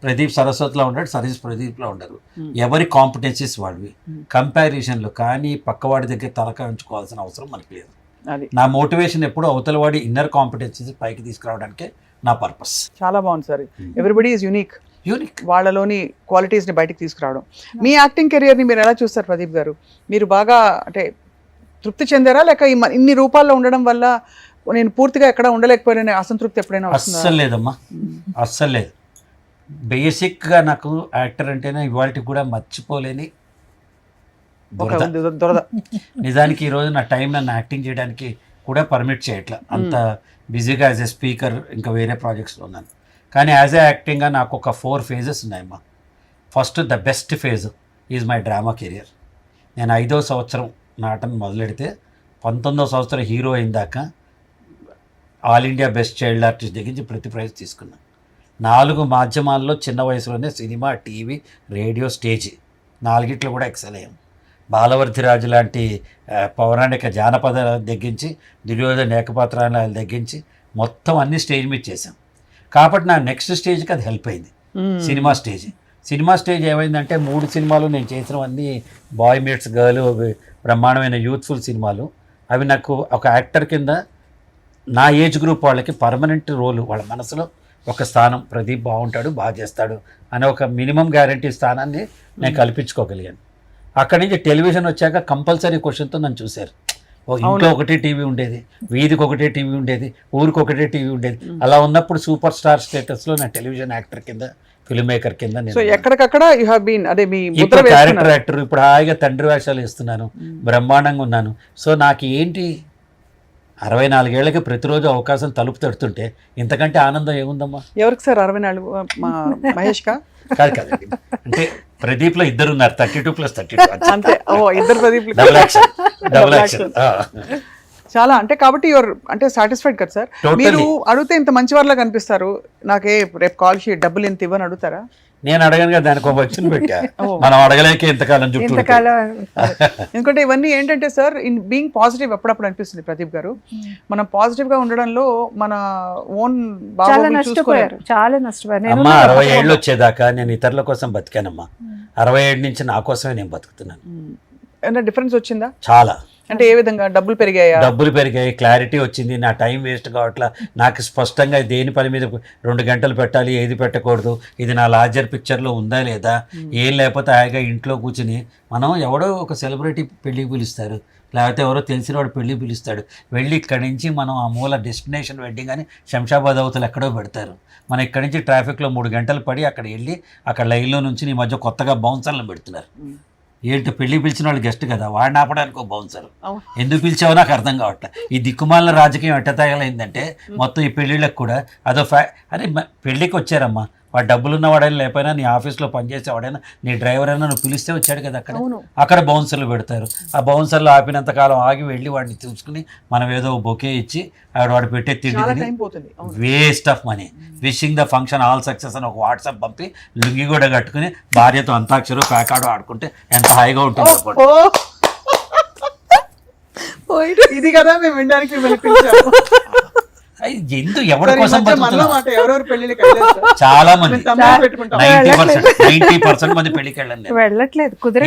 ప్రదీప్ సరస్వతిలో ఉంటాడు, సరస్వతి ప్రదీప్లో ఉండరు. ఎవరి కాంపిటెన్సీస్ వాడివి. కంపారిజన్లు కానీ పక్కవాడి దగ్గర తలకాయ ఉంచుకోవాల్సిన అవసరం మనకి లేదు. నా మోటివేషన్ ఎప్పుడు అవతల వాడి ఇన్నర్ కాంపిటెన్సీస్ పైకి తీసుకురావడానికే నా పర్పస్. చాలా బాగుంది సార్. Everybody is unique. వాళ్ళలోని క్వాలిటీస్ని బయటికి తీసుకురావడం. మీ యాక్టింగ్ కెరియర్ని మీరు ఎలా చూస్తారు ప్రదీప్ గారు? మీరు బాగా అంటే తృప్తి చెందారా, లేక ఇన్ని రూపాల్లో ఉండడం వల్ల నేను పూర్తిగా ఎక్కడ ఉండలేకపోయినా అసంతృప్తి ఎప్పుడైనా వస్తుందా? అస్సలు లేదమ్మా, అస్సలు లేదు. బేసిక్గా నాకు యాక్టర్ అంటేనే ఇవాళకి కూడా మర్చిపోలేని దొరద. నిజానికి ఈరోజు నా టైం నన్ను యాక్టింగ్ చేయడానికి కూడా పర్మిట్ చేయట్లా, అంత బిజీగా యాజ్ ఎ స్పీకర్ ఇంకా వేరే ప్రాజెక్ట్స్లో ఉన్నాను. కానీ యాజ్ ఏ యాక్టింగ్గా నాకు ఒక 4 phases ఉన్నాయమ్మా. First the best phase is my drama career. నేను 5వ సంవత్సరం నాటన మొదలెడితే 19వ సంవత్సరం హీరో అయిందాక all India best child artist దగ్గర నుంచి ప్రతి ప్రైజ్ తీసుకున్నాను. 4 మాధ్యమాల్లో చిన్న వయసులోనే సినిమా, టీవీ, రేడియో, స్టేజ్ 4గిట్లో కూడా ఎక్సెల్ అయ్యాం. బాలవర్ధిరాజు లాంటి పౌరాణిక జానపద దగ్గరించి, దుర్యోధన ఏకపాత్రాల దగ్గరించి మొత్తం అన్ని స్టేజ్ మీద చేశాం. కాబట్టి నా నెక్స్ట్ స్టేజ్కి అది హెల్ప్ అయింది. Cinema stage. సినిమా స్టేజ్ ఏమైందంటే 3 సినిమాలు నేను చేసినవన్నీ బాయ్ మీట్స్ గర్ల్, బ్రహ్మాండమైన యూత్ఫుల్ సినిమాలు. అవి నాకు ఒక యాక్టర్ కింద నా ఏజ్ గ్రూప్ వాళ్ళకి పర్మనెంట్ రోలు, వాళ్ళ మనసులో ఒక స్థానం, ప్రదీప్ బాగుంటాడు, బాగా చేస్తాడు అనే ఒక మినిమం గ్యారంటీ స్థానాన్ని నేను కల్పించుకోగలిగాను. అక్కడి నుంచి టెలివిజన్ వచ్చాక కంపల్సరీ క్వశ్చన్తో నన్ను చూశారు. ఇంట్లో ఒకటే టీవీ ఉండేది, వీధికి ఒకటే టీవీ ఉండేది, ఊరికి ఒకటే టీవీ ఉండేది. అలా ఉన్నప్పుడు సూపర్ స్టార్ స్టేటస్లో నా టెలివిజన్ యాక్టర్ కింద, ఫిల్మ్ మేకర్ కింద ఎక్కడికక్కడ యు హావ్ బీన్. అదే మీ ఇప్పుడు క్యారెక్టర్ యాక్టర్, ఇప్పుడు హాయిగా తండ్రి వేషాలు ఇస్తున్నాను, బ్రహ్మాండంగా ఉన్నాను. సో నాకు ఏంటి 64 ఏళ్ళకి ప్రతిరోజు అవకాశం తలుపు తడుతుంటే ఇంతకంటే ఆనందం ఏముందమ్మా? ఎవరికి సార్ 64? మహేష్ కా? కాదు కాదండి, అంటే ప్రదీప్ లో 2 ఉన్నారు, 32 + 32 అంతే. ఓ, ఇద్దరు ప్రదీప్. Double action. చాలా అంటే కాబట్టి యువర్ అంటే సాటిస్ఫైడ్ కదా సార్? మీరు అడిగితే ఇంత మంచి వాళ్ళ కనిపిస్తారు. నాకే రేపు కాల్ షీట్ డబ్బులు ఎంత ఇవ్వని అడుగుతారా? నేను అడగను కదా, దానికి ఒక వచ్చిన పెట్టా. మనం అడగలేక ఇంతకాలం చుట్టూ. ఎందుకంటే ఇవన్నీ ఏంటంటే సార్, ఇన్ బీయింగ్ పాజిటివ్ అప్పుడప్పుడు అనిపిస్తుంది ప్రదీప్ గారు. మనం పాజిటివ్ గా ఉండడంలో మన ఓన్ చాలా నష్టపోయారు. అమ్మా 60 ఏళ్ళు వచ్చేదాకా నేను ఇతరుల కోసం బతికానమ్మా. 67 నుంచి నా కోసమే నేను బతుకుతున్నాను. ఏమైనా డిఫరెన్స్ వచ్చిందా? చాలా. అంటే ఏ విధంగా? డబ్బులు పెరిగాయా? డబ్బులు పెరిగాయి, క్లారిటీ వచ్చింది, నా టైం వేస్ట్ కావట్లా. నాకు స్పష్టంగా దేని పని మీద 2 గంటలు పెట్టాలి, ఏది పెట్టకూడదు, ఇది నా లార్జర్ పిక్చర్లో ఉందా లేదా, ఏం లేకపోతే హాయిగా ఇంట్లో కూర్చుని మనం ఎవడో ఒక సెలబ్రిటీ పెళ్ళికి పిలుస్తారు, లేకపోతే ఎవరో తెలిసిన వాడు పెళ్ళి పిలుస్తాడు, వెళ్ళి ఇక్కడి నుంచి మనం ఆ మూల డెస్టినేషన్ వెడ్డింగ్ అని శంషాబాద్ అవతలు ఎక్కడో పెడతారు. మనం ఇక్కడి నుంచి ట్రాఫిక్లో 3 గంటలు పడి అక్కడ వెళ్ళి అక్కడ లైన్లో నుంచి ఈ మధ్య కొత్తగా బౌన్సర్లను పెడుతున్నారు. ఏంటో పెళ్లి పిలిచిన వాళ్ళు గెస్ట్ కదా, వాడిని ఆపడానికి ఒక బౌన్సర్. ఎందుకు పిలిచావో నాకు అర్థం కావట్లే. ఈ దిక్కుమాలిన రాజకీయం ఎట్ట తగలైందంటే మొత్తం ఈ పెళ్ళిళ్ళకి కూడా అదో అరే పెళ్ళికి వచ్చారమ్మా, వాడు డబ్బులున్న వాడైనా లేకపోయినా, నీ ఆఫీస్లో పనిచేసేవాడైనా, నీ డ్రైవర్ అయినా నువ్వు పిలిస్తే వచ్చాడు కదా, అక్కడ బౌన్సర్లు పెడతారు. ఆ బౌన్సర్లు ఆపినంతకాలం ఆగి వెళ్ళి వాడిని చూసుకుని మనం ఏదో బొకే ఇచ్చి వాడు పెట్టే తిండి waste of money. Wishing the function all success అని ఒక వాట్సాప్ పంపి లుంగి కూడా కట్టుకుని భార్యతో అంతాక్షరు ప్యాకాడు ఆడుకుంటే ఎంత హాయిగా ఉంటుంది. ఇది కదా మేము వినడానికి ఎవరి కోసం చాలా మంది 90% మంది పెళ్లికి వెళ్ళలేదు.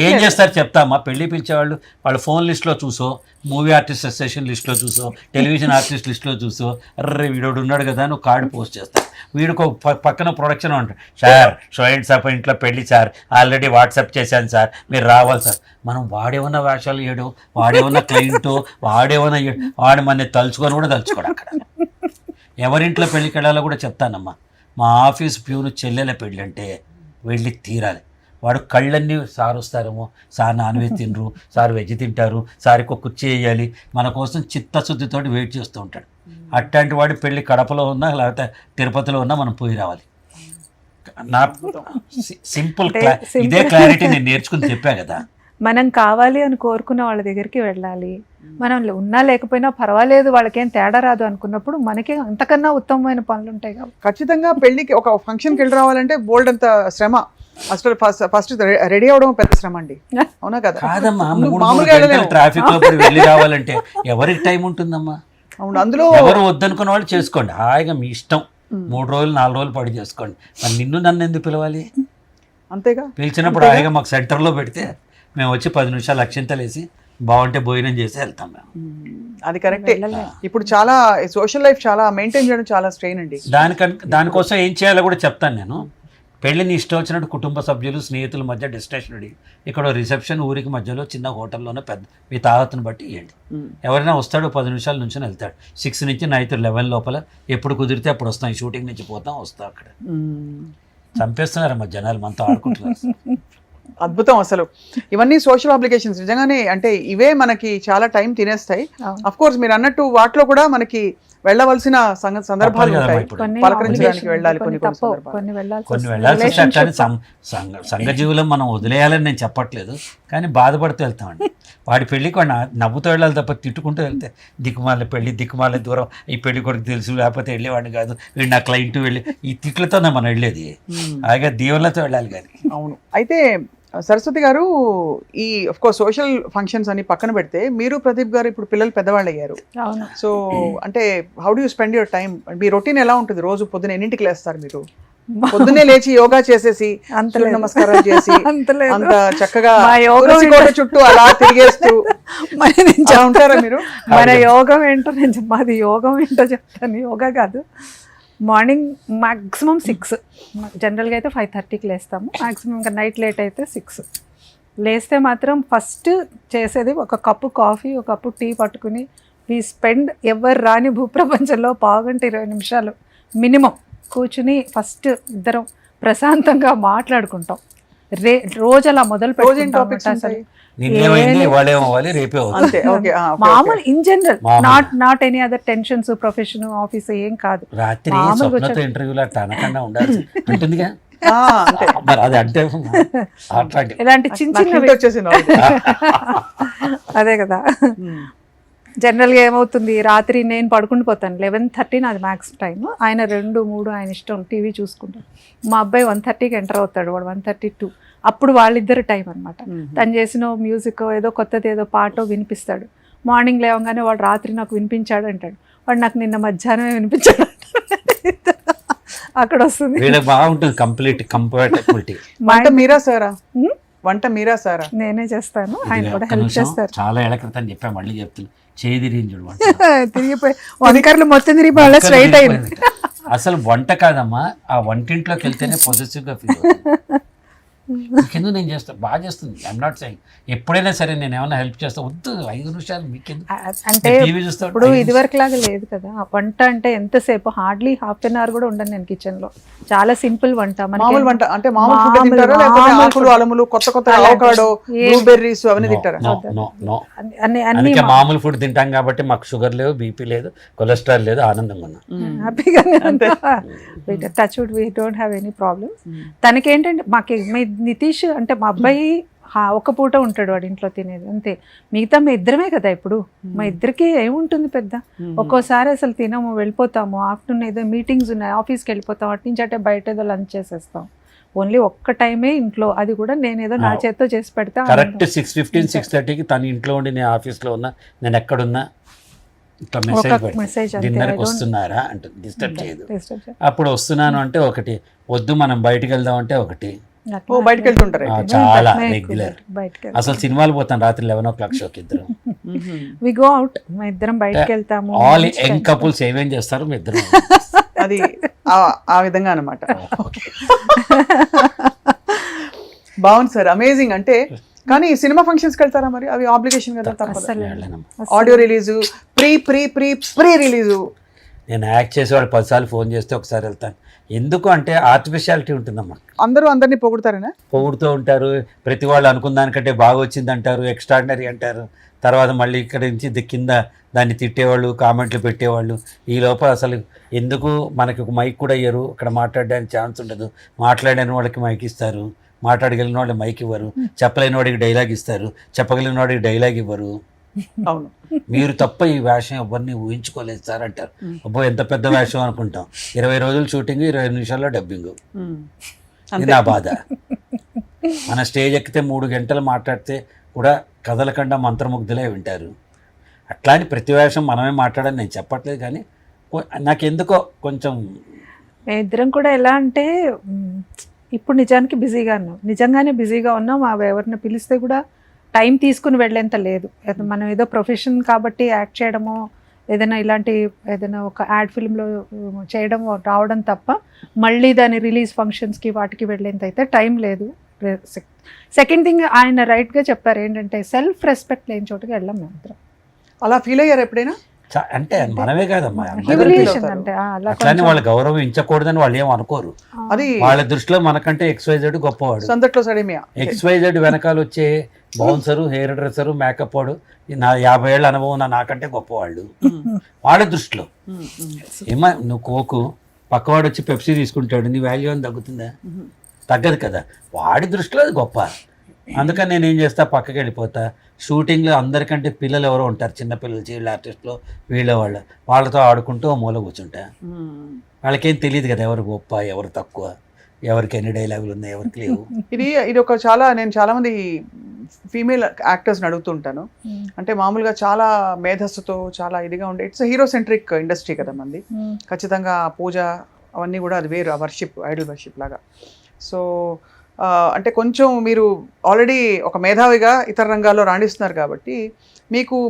ఏం చేస్తారు చెప్తామా? పెళ్లి పిలిచేవాళ్ళు వాళ్ళ ఫోన్ లిస్ట్లో చూసో, మూవీ ఆర్టిస్ట్ అసోసియేషన్ లిస్ట్లో చూసో, టెలివిజన్ ఆర్టిస్ట్ లిస్ట్లో చూసో, అర్రే వీడు ఉన్నాడు కదా నువ్వు కార్డు పోస్ట్ చేస్తావు. వీడికి పక్కన ప్రొడక్షన్ ఉంటుంది, సార్ షో అండ్ సార్ ఇంట్లో పెళ్లి సార్, ఆల్రెడీ వాట్సాప్ చేశాను సార్, మీరు రావాలి సార్. మనం వాడేమన్నా వేషాలు వేయడు, వాడేమన్నా క్లయింట్, వాడేమన్నా వాడు మన తలుచుకొని కూడా తలుచుకోడు. అక్కడ ఎవరింట్లో పెళ్ళికి వెళ్ళాలో కూడా చెప్తానమ్మా. మా ఆఫీస్ ప్యూను చెల్లెల పెళ్ళి అంటే వెళ్ళి తీరాలి. వాడు కళ్ళన్నీ సార్ వస్తారేమో, సార్ నాన్ వెజ్ తినరు, సార్ వెజ్ తింటారు, సార్కి ఒక కుర్చీ వేయాలి, మన కోసం చిత్తశుద్ధితో వెయిట్ చేస్తూ ఉంటాడు. అట్లాంటి వాడి పెళ్ళి కడపలో ఉన్నా లేకపోతే తిరుపతిలో ఉన్నా మనం పోయి రావాలి. నా సింపుల్ ఇదే క్లారిటీ నేను నేర్చుకుని చెప్పా కదా. మనం కావాలి అని కోరుకున్న వాళ్ళ దగ్గరికి వెళ్ళాలి. మనం ఉన్నా లేకపోయినా పర్వాలేదు, వాళ్ళకేం తేడా రాదు అనుకున్నప్పుడు మనకి అంతకన్నా ఉత్తమమైన పనులు ఉంటాయి కాబట్టి ఖచ్చితంగా పెళ్లికి ఒక ఫంక్షన్కి వెళ్ళి రావాలంటే బోల్డ్ అంత శ్రమ. అసలు ఫస్ట్ రెడీ అవడం పెద్ద శ్రమ అండి, అవునా కదా? కాదమ్మా, మామూలుగా ట్రాఫిక్ లో వెళ్ళి రావాలంటే ఎవరికి టైం ఉంటుందమ్మా? అవును, అందులో ఎవరు వద్దనుకున్న వాళ్ళు చేసుకోండి, హాయిగా మీ ఇష్టం. 3 రోజులు 4 రోజులు పడి చేసుకోండి. మరి నన్ను ఎందుకు పిలవాలి? అంతేగా. పిలిచినప్పుడు హాయిగా మాకు సెంటర్లో పెడితే మేము వచ్చి 10 నిమిషాలు అక్షింతలు వేసి బాగుంటే భోజనం చేసి వెళ్తాం మేము. అది కరెక్టే. ఇప్పుడు చాలా సోషల్ లైఫ్ చాలా మెయింటైన్ చేయడం చాలా స్ట్రెయిన్ అండి. దానికోసం ఏం చేయాలో కూడా చెప్తాను నేను. పెళ్ళిని ఇష్టం వచ్చినట్టు కుటుంబ సభ్యులు స్నేహితుల మధ్య డెస్టినేషన్ రెడీ, ఇక్కడ రిసెప్షన్ ఊరికి మధ్యలో చిన్న హోటల్లోనే పెద్ద మీ తాహతను బట్టి ఇవ్వండి. ఎవరైనా వస్తాడు 10 నిమిషాల నుంచి వెళ్తాడు. 6 నుంచి నైట్ 11 లోపల ఎప్పుడు కుదిరితే అప్పుడు వస్తాం. ఈ షూటింగ్ నుంచి పోతాం వస్తాం. అక్కడ చంపేస్తున్నారమ్మా జనాలు, మనతో ఆడుకుంటున్నారు. అద్భుతం అసలు. ఇవన్నీ సోషల్ అప్లికేషన్స్ నిజంగానే, అంటే ఇవే మనకి చాలా టైం తినేస్తాయి. అఫ్ కోర్స్ మీరు అన్నట్టు వాటిలో కూడా మనకి వెళ్ళవలసిన సందర్భాలు ఉంటాయి, పలకరించడానికి వెళ్ళాలి కొన్ని వెళ్ళాల్సి వస్తాయి. కానీ సంఘజీవులం మనం వదిలేయాలని నేను చెప్పట్లేదు, కానీ బాధపడుతూ వెళ్తామండి. వాడి పెళ్ళికి వాడు నవ్వుతూ వెళ్ళాలి తప్ప తిట్టుకుంటూ వెళ్తే దిక్కుమాల పెళ్ళి, దిక్కుమాల దూరం, ఈ పెళ్లి కొడుకు తెలుసు లేకపోతే వెళ్ళేవాడిని కాదు, వీడు నా క్లయింట్ వెళ్ళి ఈ తిట్లతోనే మనం వెళ్ళేది. అలాగే దీవులతో వెళ్ళాలి కానీ. అవును. అయితే సరస్వతి గారు, ఈ ఆఫ్ కోర్స్ సోషల్ ఫంక్షన్స్ అని పక్కన పెడితే మీరు ప్రదీప్ గారు ఇప్పుడు పిల్లలు పెద్దవాళ్ళు అయ్యారు. సో అంటే how do you spend your time? Me routine ఎలా ఉంటుంది? రోజు పొద్దున ఎన్నింటికి లేస్తారు మీరు? పొద్దున్నే లేచి యోగా చేసేసి సూర్య నమస్కారాలు చేసి అంత చక్కగా చుట్టూ అలా తిరిగేస్తూ ఉంటారా మీరు? మన యోగం ఏంటో నేను మాది యోగం ఏంటో చెప్తాను. యోగా కాదు, మార్నింగ్ మ్యాక్సిమం 6, జనరల్గా అయితే 5:30కి లేస్తాము. మ్యాక్సిమం ఇంకా నైట్ లేట్ అయితే 6. లేస్తే మాత్రం ఫస్ట్ చేసేది ఒక కప్పు కాఫీ, ఒక కప్పు టీ పట్టుకుని వీ స్పెండ్ ఎవరు రాని భూప్రపంచంలో 20 నిమిషాలు మినిమం కూర్చుని ఫస్ట్ ఇద్దరం ప్రశాంతంగా మాట్లాడుకుంటాం. రోజు అలా మొదలు పెట్టుకుంటాం. మామూలు in general, not any other tensions, profession, office ఏం కాదు. రాత్రి ఇంటర్వ్యూలో ఇలాంటి చిన్న చిన్న అదే కదా. జనరల్గా ఏమవుతుంది, రాత్రి నేను పడుకుని పోతాను 11:30 నాది మ్యాక్స్ టైం. ఆయన 2, 3 ఆయన ఇష్టం టీవీ చూసుకుంటాను. మా అబ్బాయి 1:30కి ఎంటర్ అవుతాడు, వాడు 1:32. అప్పుడు వాళ్ళిద్దరు టైం అనమాట. తను చేసిన మ్యూజిక్ ఏదో కొత్తది ఏదో పాటో వినిపిస్తాడు. మార్నింగ్ లేవగానే వాడు రాత్రి నాకు వినిపించాడు అంటాడు, వాడు నాకు నిన్న మధ్యాహ్నమే వినిపించాడు. అక్కడ వస్తుంది బాగుంటుంది కంప్లీట్ కంపాటబిలిటీ. వంట మీరా సారా? నేనే చేస్తాను, ఆయన కూడా హెల్ప్ చేస్తారు. చాలా ఏళ్ల క్రితం చెప్పా, మళ్ళీ చెప్తున్నా, తిరిగిపోయి వంకర్లు మొత్తం తిరిగిపోయి స్ట్రైట్ అయింది. అసలు వంట కాదమ్మా, ఆ వంటింట్లోకి వెళ్తేనే పొజిటివ్గా ఫీల్ అవుతుంది. మీకెందుకు నేను చేస్తాను, బాగా చేస్తుంది. ఐఎమ్ నాట్ సెయింగ్ ఎప్పుడైనా సరే నేను ఏమైనా హెల్ప్ చేస్తా, వద్దు 5 నిమిషాలు మీకెందుకు. అంటే ఇప్పుడు ఇదివరకు లాగా లేదు కదా వంట. అంటే ఎంతసేపు, హార్డ్లీ ½ అన్ అవర్ కూడా ఉండను నేను కిచెన్ లో. చాలా సింపుల్ వంట, మామూలు వంట. అంటే మామూలు కొత్త కొత్త అవకాడో, బ్లూబెర్రీస్ అవన్నీ తింటారా? మామూలు ఫుడ్ తింటాం కాబట్టి మాకు షుగర్ లేదు, బీపీ లేదు, కొలెస్ట్రాల్ లేదు, ఆనందంగా ఉన్నాం, హ్యాపీగానే. Touch wood, we don't have any problems. తనకేంటంటే మాకు నితీష్ అంటే మా అబ్బాయి ఒక పూట ఉంటాడు వాడి ఇంట్లో తినేది అంతే. మిగతా మా ఇద్దరమే కదా ఇప్పుడు. మా ఇద్దరికి ఏముంటుంది పెద్ద. ఒక్కోసారి అసలు తినము, వెళ్ళిపోతాము. ఆఫ్టర్నూన్ ఏదో మీటింగ్స్ ఉన్నాయి, ఆఫీస్కి వెళ్ళిపోతాం. అటు నుంచి అంటే బయట ఏదో లంచ్ చేసేస్తాం. ఓన్లీ ఒక్క టైమే ఇంట్లో, అది కూడా నేనేదో నా చేత్తో చేసి పెడతా. కరెక్ట్ 6:15, 6:30కి తను ఇంట్లో ఉండి నేను ఆఫీస్లో ఉన్నా, నేను ఎక్కడున్నా ఇట్లా మెసేజ్ డిన్నర్కి వస్తున్నారా అంటే డిస్టర్బ్ చేయదు. అప్పుడు వస్తున్నాను అంటే ఒకటి, వద్దు మనం బయటకు వెళ్దాం అంటే ఒకటి. బయటకు వెళ్తుంటారు చాలా రెగ్యులర్. అసలు సినిమాలు పోతాను రాత్రి 11 o'clock షోకి ఇద్దరు. వి గో అవుట్, మా ఇద్దరం బయటకు వెళ్తాము. ఆల్ యంగ్ కపుల్స్ ఏమేం చేస్తారు మీ ఇద్దరు? అది ఆ విధంగా అన్నమాట. బాగుంది సార్, అమేజింగ్. అంటే కానీ సినిమా ఫంక్షన్స్కి వెళ్తారా మరి? అవి ఆబ్లిగేషన్ కదా, తప్పదు. Audio release, pre release. నేను యాక్ట్ చేసేవాడు 10 సార్లు ఫోన్ చేస్తే ఒకసారి వెళ్తాను. ఎందుకు అంటే ఆర్టిఫిషియాలిటీ ఉంటుందమ్మా. అందరూ అందరినీ పొగుడతారేనా? పొగుడుతూ ఉంటారు. ప్రతి వాళ్ళు అనుకున్న దానికంటే బాగా వచ్చింది అంటారు, ఎక్స్ట్రాడినరీ అంటారు. తర్వాత మళ్ళీ ఇక్కడ నుంచి కింద దాన్ని తిట్టేవాళ్ళు, కామెంట్లు పెట్టేవాళ్ళు. ఈ లోపల అసలు ఎందుకు మనకి ఒక మైక్ కూడా ఇయ్యరు, అక్కడ మాట్లాడడానికి ఛాన్స్ ఉండదు. మాట్లాడని వాళ్ళకి మైక్ ఇస్తారు, మాట్లాడగలిగిన వాళ్ళకి మైక్ ఇవ్వరు, చెప్పలేని వాడికి డైలాగ్ ఇస్తారు, చెప్పగలిగిన వాడికి డైలాగ్ ఇవ్వరు. అవును, మీరు తప్ప ఈ వేషం ఎవరిని ఊహించుకోలేదు సార్ అంటారు. అబ్బో ఎంత పెద్ద వేషం అనుకుంటాం. 20 రోజులు షూటింగ్, 20 నిమిషాల్లో డబ్బింగ్. ఇది నా బాధ. మన స్టేజ్ ఎక్కితే 3 గంటలు మాట్లాడితే కూడా కదలకుండా మంత్రముగ్ధులే వింటారు. అట్లాంటి ప్రతి వేషం మనమే మాట్లాడని నేను చెప్పట్లేదు, కానీ నాకెందుకో కొంచెం. మేమిద్దరం కూడా ఎలా అంటే ఇప్పుడు నిజానికి బిజీగా ఉన్నాం, నిజంగానే బిజీగా ఉన్నాం. ఎవరిని పిలిస్తే కూడా టైం తీసుకుని వెళ్ళేంత లేదు. మనం ఏదో ప్రొఫెషన్ కాబట్టి యాక్ట్ చేయడమో ఏదైనా ఇలాంటి ఏదైనా ఒక యాడ్ ఫిల్మ్లో చేయడం రావడం తప్ప మళ్ళీ దాని రిలీజ్ ఫంక్షన్స్కి వాటికి వెళ్ళేంత అయితే టైం లేదు. సెకండ్ థింగ్ ఆయన రైట్గా చెప్పారు ఏంటంటే సెల్ఫ్ రెస్పెక్ట్ లేని చోటుకి వెళ్ళాం మేము అందరం. అలా ఫీల్ అయ్యారు ఎప్పుడైనా? అంటే మనమే కాదమ్మా, హ్యూమిలియేషన్ అంటే అలా అట్లానే వాళ్ళు గౌరవించకూడదని వాళ్ళు ఏం అనుకోరు. అది వాళ్ళ దృష్టిలో మనకంటే XYZ గొప్పవాడు. సందట్లో సడేమియా XYZ వెనకాల వచ్చే బౌన్సరు, హెయిర్ డ్రెస్సరు, మేకప్ వాడు నా 50 ఏళ్ళ అనుభవం నాకంటే గొప్పవాళ్ళు వాళ్ళ దృష్టిలో. ఏమా నువ్వు కోకు పక్కవాడు వచ్చి పెప్సీ తీసుకుంటాడు, నీ వాల్యూ అని తగ్గుతుందా? తగ్గదు కదా. వాడి దృష్టిలో అది గొప్ప. అందుకని నేను ఏం చేస్తా, పక్కకి వెళ్ళిపోతా. షూటింగ్లో అందరికంటే పిల్లలు ఎవరో ఉంటారు, చిన్నపిల్లలు, చైల్డ్ ఆర్టిస్టులు, వాళ్ళతో ఆడుకుంటూ మూల కూర్చుంటా. వాళ్ళకేం తెలియదు కదా ఎవరు గొప్ప ఎవరు తక్కువ, ఎవరికి ఎన్ని డైలాగులు ఉన్నాయి ఎవరికి లేవు. ఇది ఒక నేను చాలా మంది ఫీమేల్ యాక్టర్స్ని అడుగుతుంటాను. అంటే మామూలుగా చాలా మేధస్సుతో చాలా ఇదిగా ఉండే ఇట్స్ హీరో సెంట్రిక్ ఇండస్ట్రీ కదా మంది. ఖచ్చితంగా పూజ అవన్నీ కూడా అది వేరు, ఆ వర్షిప్, ఐడల్ వర్షిప్ లాగా. సో అంటే కొంచెం మీరు ఆల్రెడీ ఒక మేధావిగా ఇతర రంగాల్లో రాణిస్తున్నారు కాబట్టి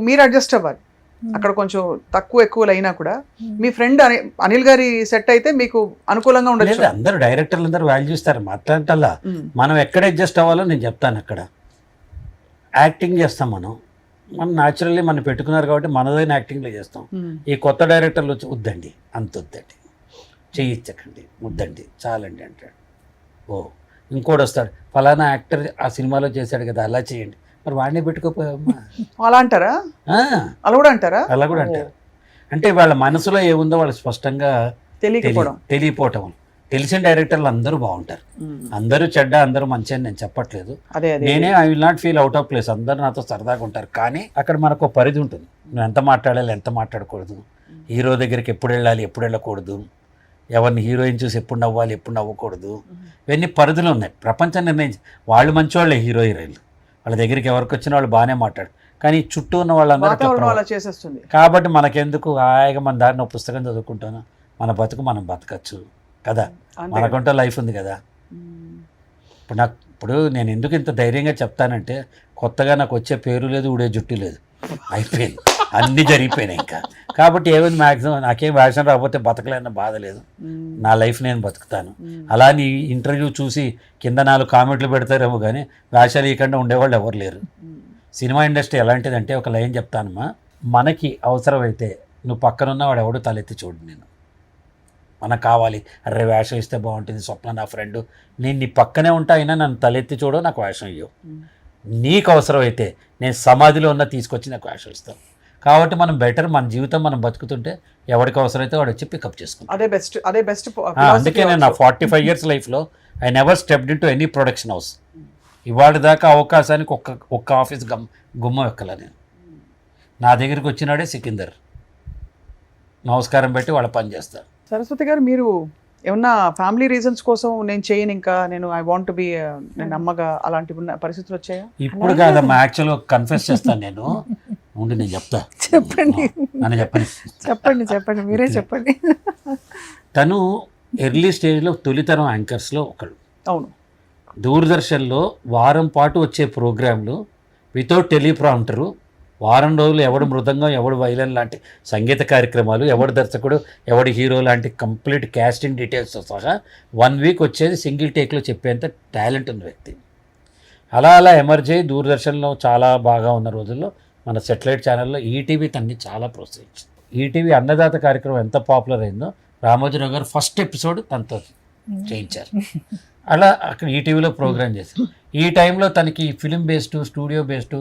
మీరు అడ్జస్ట్ అవ్వాలి. అక్కడ కొంచెం తక్కువ ఎక్కువలు అయినా కూడా మీ ఫ్రెండ్ అనిల్ గారి సెట్ అయితే మీకు అనుకూలంగా ఉండదు. అందరూ డైరెక్టర్లు అందరూ వాల్యూ ఇస్తారు. మాట్లాడటల్లా మనం ఎక్కడ అడ్జస్ట్ అవ్వాలో నేను చెప్తాను. అక్కడ యాక్టింగ్ చేస్తాం మనం న్యాచురల్లీ మనం పెట్టుకున్నారు కాబట్టి మనదైన యాక్టింగ్లో చేస్తాం. ఈ కొత్త డైరెక్టర్లు వచ్చి వద్దండి, అంత వద్దండి, చేయించకండి, వద్దండి, చాలండి అంటాడు. ఓ ఇంకోటి వస్తాడు, ఫలానా యాక్టర్ ఆ సినిమాలో చేశాడు కదా అలా చేయండి, మరి వాడిని పెట్టుకోపోయామ్మా అలా అంటారా? అలా కూడా అంటారా? అలా కూడా అంటారు. అంటే వాళ్ళ మనసులో ఏముందో వాళ్ళు స్పష్టంగా తెలియపోవటం. తెలిసిన డైరెక్టర్లు అందరూ బాగుంటారు, అందరూ చెడ్డ, అందరూ మంచి అని నేను చెప్పట్లేదు. నేనే I will not feel out of place. అందరూ నాతో సరదాగా ఉంటారు. కానీ అక్కడ మనకు ఒక పరిధి ఉంటుంది. నువ్వు ఎంత మాట్లాడాలి, ఎంత మాట్లాడకూడదు, హీరో దగ్గరికి ఎప్పుడు వెళ్ళాలి, ఎప్పుడు వెళ్ళకూడదు, ఎవరిని హీరోయిన్ చూసి ఎప్పుడు నవ్వాలి, ఎప్పుడు నవ్వకూడదు, ఇవన్నీ పరిధులు ఉన్నాయి. ప్రపంచం నిర్ణయించి వాళ్ళు మంచివాళ్ళే హీరోయిన్లు, వాళ్ళ దగ్గరికి ఎవరికి వచ్చిన వాళ్ళు బాగానే మాట్లాడు. కానీ చుట్టూ ఉన్న వాళ్ళందరూ చేసేస్తుంది. కాబట్టి మనకెందుకు, హాయిగా మన దారిని ఒక పుస్తకం చదువుకుంటాను, మన బతుకు మనం బతకచ్చు కదా, మనకుంటూ లైఫ్ ఉంది కదా. ఇప్పుడు నేను ఎందుకు ఇంత ధైర్యంగా చెప్తానంటే, కొత్తగా నాకు వచ్చే పేరు లేదు, ఊడే జుట్టు లేదు, అయిపోయింది, అన్నీ జరిగిపోయినాయి ఇంకా. కాబట్టి ఏమైంది, మ్యాక్సిమం నాకేం వేషం రాకపోతే బతకలేన్న బాధ లేదు, నా లైఫ్ నేను బతుకుతాను. అలా నీ ఇంటర్వ్యూ చూసి కింద 4 కామెంట్లు పెడతారేమో కానీ వేషాలు ఇవ్వకుండా ఉండేవాళ్ళు ఎవరు లేరు. సినిమా ఇండస్ట్రీ ఎలాంటిదంటే, ఒక లైన్ చెప్తానమ్మా, మనకి అవసరమైతే నువ్వు పక్కనున్న వాడు ఎవడు తలెత్తి చూడు, నేను మనకు కావాలి, అరే వేషం ఇస్తే బాగుంటుంది, స్వప్న నా ఫ్రెండ్, నేను నీ పక్కనే ఉంటా, అయినా నన్ను తలెత్తి చూడవు, నాకు వేషం ఇవ్వవు. నీకు అవసరమైతే నేను సమాధిలో ఉన్న తీసుకొచ్చి నాకు వేషం ఇస్తాను. కాబట్టి మనం బెటర్, మన జీవితం మనం బతుకుతుంటే ఎవరికి అవసరమైతే వాడు వచ్చి పికప్ చేసుకుంటాం. అదే బెస్ట్. అందుకే నేను నా 45 years లైఫ్లో I never stepped in to any production house. ఇవాళ దాకా అవకాశానికి ఒక్క ఆఫీస్ గుమ్మం ఎక్కల నేను. నా దగ్గరికి వచ్చినాడే సికిందర్, నమస్కారం పెట్టి వాళ్ళ పని చేస్తారు. సరస్వతి గారు, మీరు ఏమన్నా ఫ్యామిలీ రీజన్స్ కోసం నేను చేయను, ఇంకా నేను ఐ వాంట్ బి, నేను అమ్మగా అలాంటి పరిస్థితులు వచ్చాయా? ఇప్పుడు కాదమ్మా, యాక్చువల్గా కన్ఫెస్ చేస్తాను నేను. ఉండి నేను చెప్తా. చెప్పండి, మీరే చెప్పండి. తను ఎర్లీ స్టేజ్లో తొలితరం యాంకర్స్లో ఒకళ్ళు. అవును. దూరదర్శన్లో వారం పాటు వచ్చే ప్రోగ్రాంలు వితౌట్ టెలిప్రాంప్టరు, వారం రోజులు ఎవడు మృదంగం, ఎవడు వైలన్ లాంటి సంగీత కార్యక్రమాలు, ఎవడు దర్శకుడు, ఎవడు హీరో లాంటి కంప్లీట్ క్యాస్టింగ్ డీటెయిల్స్తో సహా 1 week వచ్చేది సింగిల్ టేక్లో చెప్పేంత టాలెంట్ ఉన్న వ్యక్తి. అలా ఎమర్జ్ అయ్యి దూరదర్శన్లో చాలా బాగా ఉన్న రోజుల్లో మన సెటిలైట్ ఛానల్లో ఈటీవీ తన్ని చాలా ప్రోత్సహించింది. ఈటీవీ అన్నదాత కార్యక్రమం ఎంత పాపులర్ అయిందో, రామోజీరావు గారు ఫస్ట్ ఎపిసోడ్ తనతో చేయించారు. అలా అక్కడ ఈటీవీలో ప్రోగ్రామ్ చేశారు. ఈ టైంలో తనకి film based, studio based,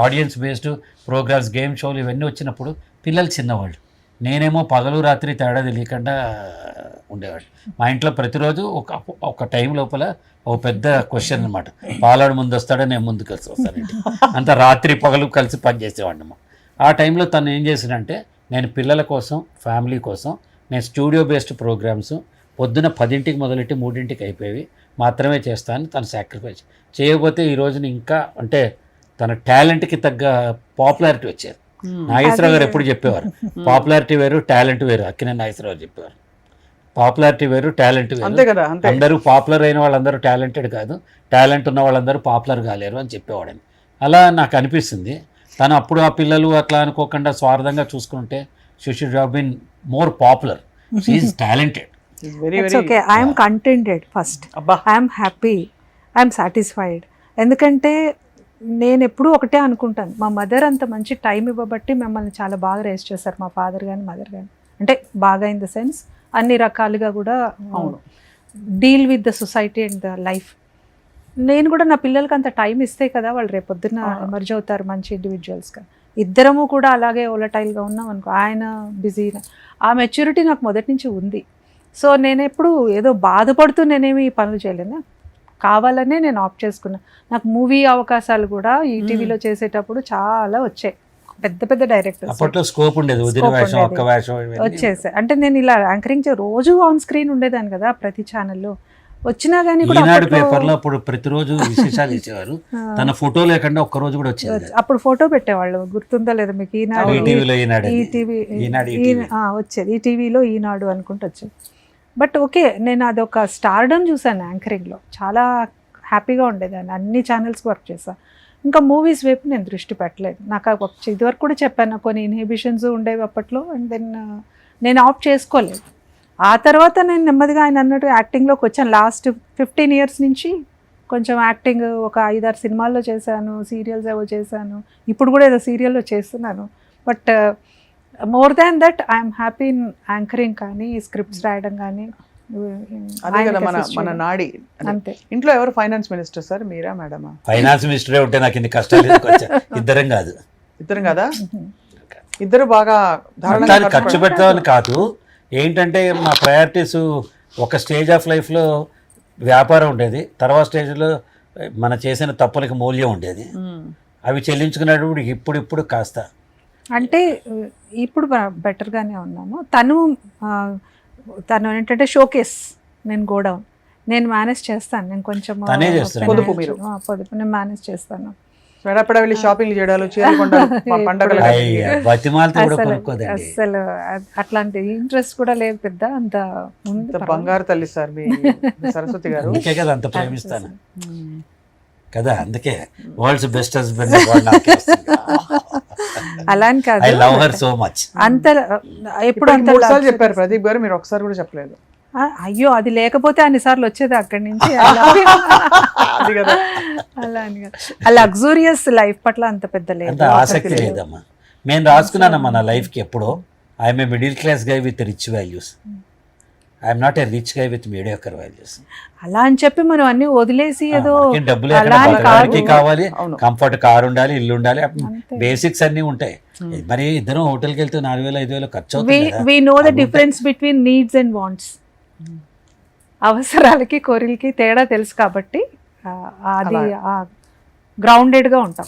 audience based programmes, game షోలు ఇవన్నీ వచ్చినప్పుడు పిల్లలు చిన్నవాళ్ళు, నేనేమో పగలు రాత్రి తేడా తెలియకుండా ఉండేవాడు. మా ఇంట్లో ప్రతిరోజు ఒక టైం లోపల ఒక పెద్ద క్వశ్చన్ అనమాట, పాలాడు ముందు వస్తాడో నేను ముందు కలిసి వస్తానండి. అంత రాత్రి పగలు కలిసి పనిచేసేవాడినమ్మా. ఆ టైంలో తను ఏం చేసినంటే, నేను పిల్లల కోసం, ఫ్యామిలీ కోసం నేను స్టూడియో బేస్డ్ ప్రోగ్రామ్స్ పొద్దున 10ంటికి మొదలెట్టి 3ంటికి అయిపోయేవి మాత్రమే చేస్తాను. తను సాక్రిఫైస్ చేయకపోతే ఈ రోజున ఇంకా అంటే తన టాలెంట్కి తగ్గ పాపులారిటీ వచ్చేది. నాగేశ్వరరావు గారు ఎప్పుడు చెప్పేవారు, పాపులారిటీ వేరు టాలెంట్ వేరు. అక్కినేని నాగేశ్వరరావు చెప్పేవారు, పాపులారిటీ వేరు టాలెంట్ వేరు. అందరూ పాపులర్ అయిన వాళ్ళందరూ టాలెంటెడ్ కాదు, టాలెంట్ ఉన్న వాళ్ళందరూ పాపులర్ కాలేరు అని చెప్పేవాడని. అలా నాకు అనిపిస్తుంది. తను అప్పుడు ఆ పిల్లలు అట్లా అనుకోకుండా స్వార్థంగా చూసుకుంటే she should have been more popular. She is talented. Very it's okay, I'm contented first, అబ్బా ఐఎమ్ హ్యాపీ, ఐఎమ్ సాటిస్ఫైడ్. ఎందుకంటే నేను ఎప్పుడూ ఒకటే అనుకుంటాను, మా మదర్ అంత మంచి టైం ఇవ్వబట్టి మిమ్మల్ని చాలా బాగా రేస్ చేశారు, మా ఫాదర్ కానీ మదర్ కానీ. అంటే బాగా ఇన్ ద సెన్స్ అన్ని రకాలుగా కూడా అవును. Deal with the society and the life. నేను కూడా నా పిల్లలకి అంత టైం ఇస్తే కదా వాళ్ళు రేపొద్దున ఎమర్జ్ అవుతారు మంచి ఇండివిజువల్స్గా. ఇద్దరము కూడా అలాగే ఓలటైల్గా ఉన్నాం అనుకో, ఆయన బిజీ, ఆ మెచ్యూరిటీ నాకు మొదటి నుంచి ఉంది. సో నేను ఎప్పుడు ఏదో బాధపడుతూ నేనేమి ఈ పనులు చేయలేను, కావాలనే నేను ఆప్ట్ చేసుకున్నా. నాకు మూవీ అవకాశాలు కూడా ఈ టీవీలో చేసేటప్పుడు చాలా వచ్చాయి, పెద్ద పెద్ద డైరెక్టర్స్ అప్పట్లో స్కోప్ ఉండేది, వదిన వేషం, ఒక్క వేషం వచ్చేసాయి. అంటే నేను ఇలా యాంకరింగ్ రోజు ఆన్ స్క్రీన్ ఉండేదాన్ని కదా ప్రతి ఛానల్లో. వచ్చినా కానీ కూడా ఈనాడు పేపర్లో అప్పుడు ప్రతిరోజు విశేషాలు ఇచ్చేవారు, తన ఫోటో లేకుండా ఒక్క రోజు కూడా వచ్చేది. అప్పుడు ఫోటో పెట్టేవాళ్ళు, గుర్తుందో లేదా మీకు? ఈనాడు, వచ్చేది ఈ టీవీలో ఈనాడు అనుకుంటూ వచ్చేది. బట్ ఓకే, నేను అదొక స్టార్డమ్ చూసాను యాంకరింగ్లో, చాలా హ్యాపీగా ఉండేదాన్ని. అన్ని ఛానల్స్కి వర్క్ చేశాను. ఇంకా మూవీస్ వైపు నేను దృష్టి పెట్టలేదు. నాకు ఇదివరకు కూడా చెప్పాను, కొన్ని ఇన్హిబిషన్స్ ఉండేవి అప్పట్లో. అండ్ దెన్ నేను ఆప్ట్ చేసుకోలేదు. ఆ తర్వాత నేను నెమ్మదిగా ఆయన అన్నట్టు యాక్టింగ్లోకి వచ్చాను. లాస్ట్ 15 years నుంచి కొంచెం యాక్టింగ్ ఒక 5-6 సినిమాల్లో చేశాను, సీరియల్స్ ఏవో చేశాను, ఇప్పుడు కూడా ఏదో సీరియల్లో చేస్తున్నాను. But more than that I'm happy in anchoring కానీ, స్క్రిప్ట్స్ రాయడం కానీ. అదే కదా మన నాడి. అంతే. ఇంట్లో ఎవరు ఫైనాన్స్ మినిస్టర్ సార్, మీరా మేడమా? ఫైనాన్స్ మినిస్టరే ఉంటే నాకు ఇన్ని కష్టాలు ఇద్దరం కాదు. ఇద్దరం కదా, ఇద్దరు బాగా ఖర్చు పెడతామని కాదు. ఏంటంటే మా ప్రయారిటీస్ ఒక స్టేజ్ ఆఫ్ లైఫ్లో వ్యాపారం ఉండేది, తర్వాత స్టేజ్లో మన చేసిన తప్పులకి మూల్యం ఉండేది. అవి చెల్లించుకునేటప్పుడు ఇప్పుడు కాస్త అంటే ఇప్పుడు బెటర్గానే ఉన్నాము. తను ఏంటంటే షోకేస్, నేను గోడౌన్ నేను మేనేజ్ చేస్తాను. నేను కొంచెం పొదుపు నేను మేనేజ్ చేస్తాను. వెళ్ళి షాపింగ్ చేయడాలు, అసలు అట్లాంటి ఇంట్రెస్ట్ కూడా లేదు పెద్ద. అంత బంగారు తల్లి సార్ మీ సరస్వతి గారు. అందుకే కదా అంత ప్రేమిస్తాను కదా, అందుకే వరల్డ్స్ బెస్ట్ హస్బెండ్ అలా అని కాదు, I love her so much. అంత ఎప్పుడు అంత చెప్పారు ప్రదీప్ గారు, మీరు ఒకసారి కూడా చెప్పలేదు. అయ్యో, అది లేకపోతే అన్నిసార్లు వచ్చేది అక్కడి నుంచి. అలా అని ఆ లగ్జూరియస్ లైఫ్ పట్ల అంత పెద్ద లేదు, ఆసక్తి లేదమ్మా. నేను రాసుకున్నానమ్మా నా లైఫ్కి ఎప్పుడో, I'm a middle class guy with rich values, I'm not a rich guy with mediocre values. అలా అని చెప్పి మనం అన్ని వదిలేసి ఏదో డబ్బులు కావాలి, కంఫర్ట్, కారు ఉండాలి, ఇల్లు ఉండాలి, బేసిక్స్ అన్ని ఉంటాయి. మరి ఇద్దరం హోటల్కి వెళ్తే 4,000-5,000 ఖర్చు అవుతుంది. We know the difference between needs and wants. అవసరాలకి కోరికలకి తేడా తెలుసు కాబట్టి అది గ్రౌండెడ్గా ఉంటాం.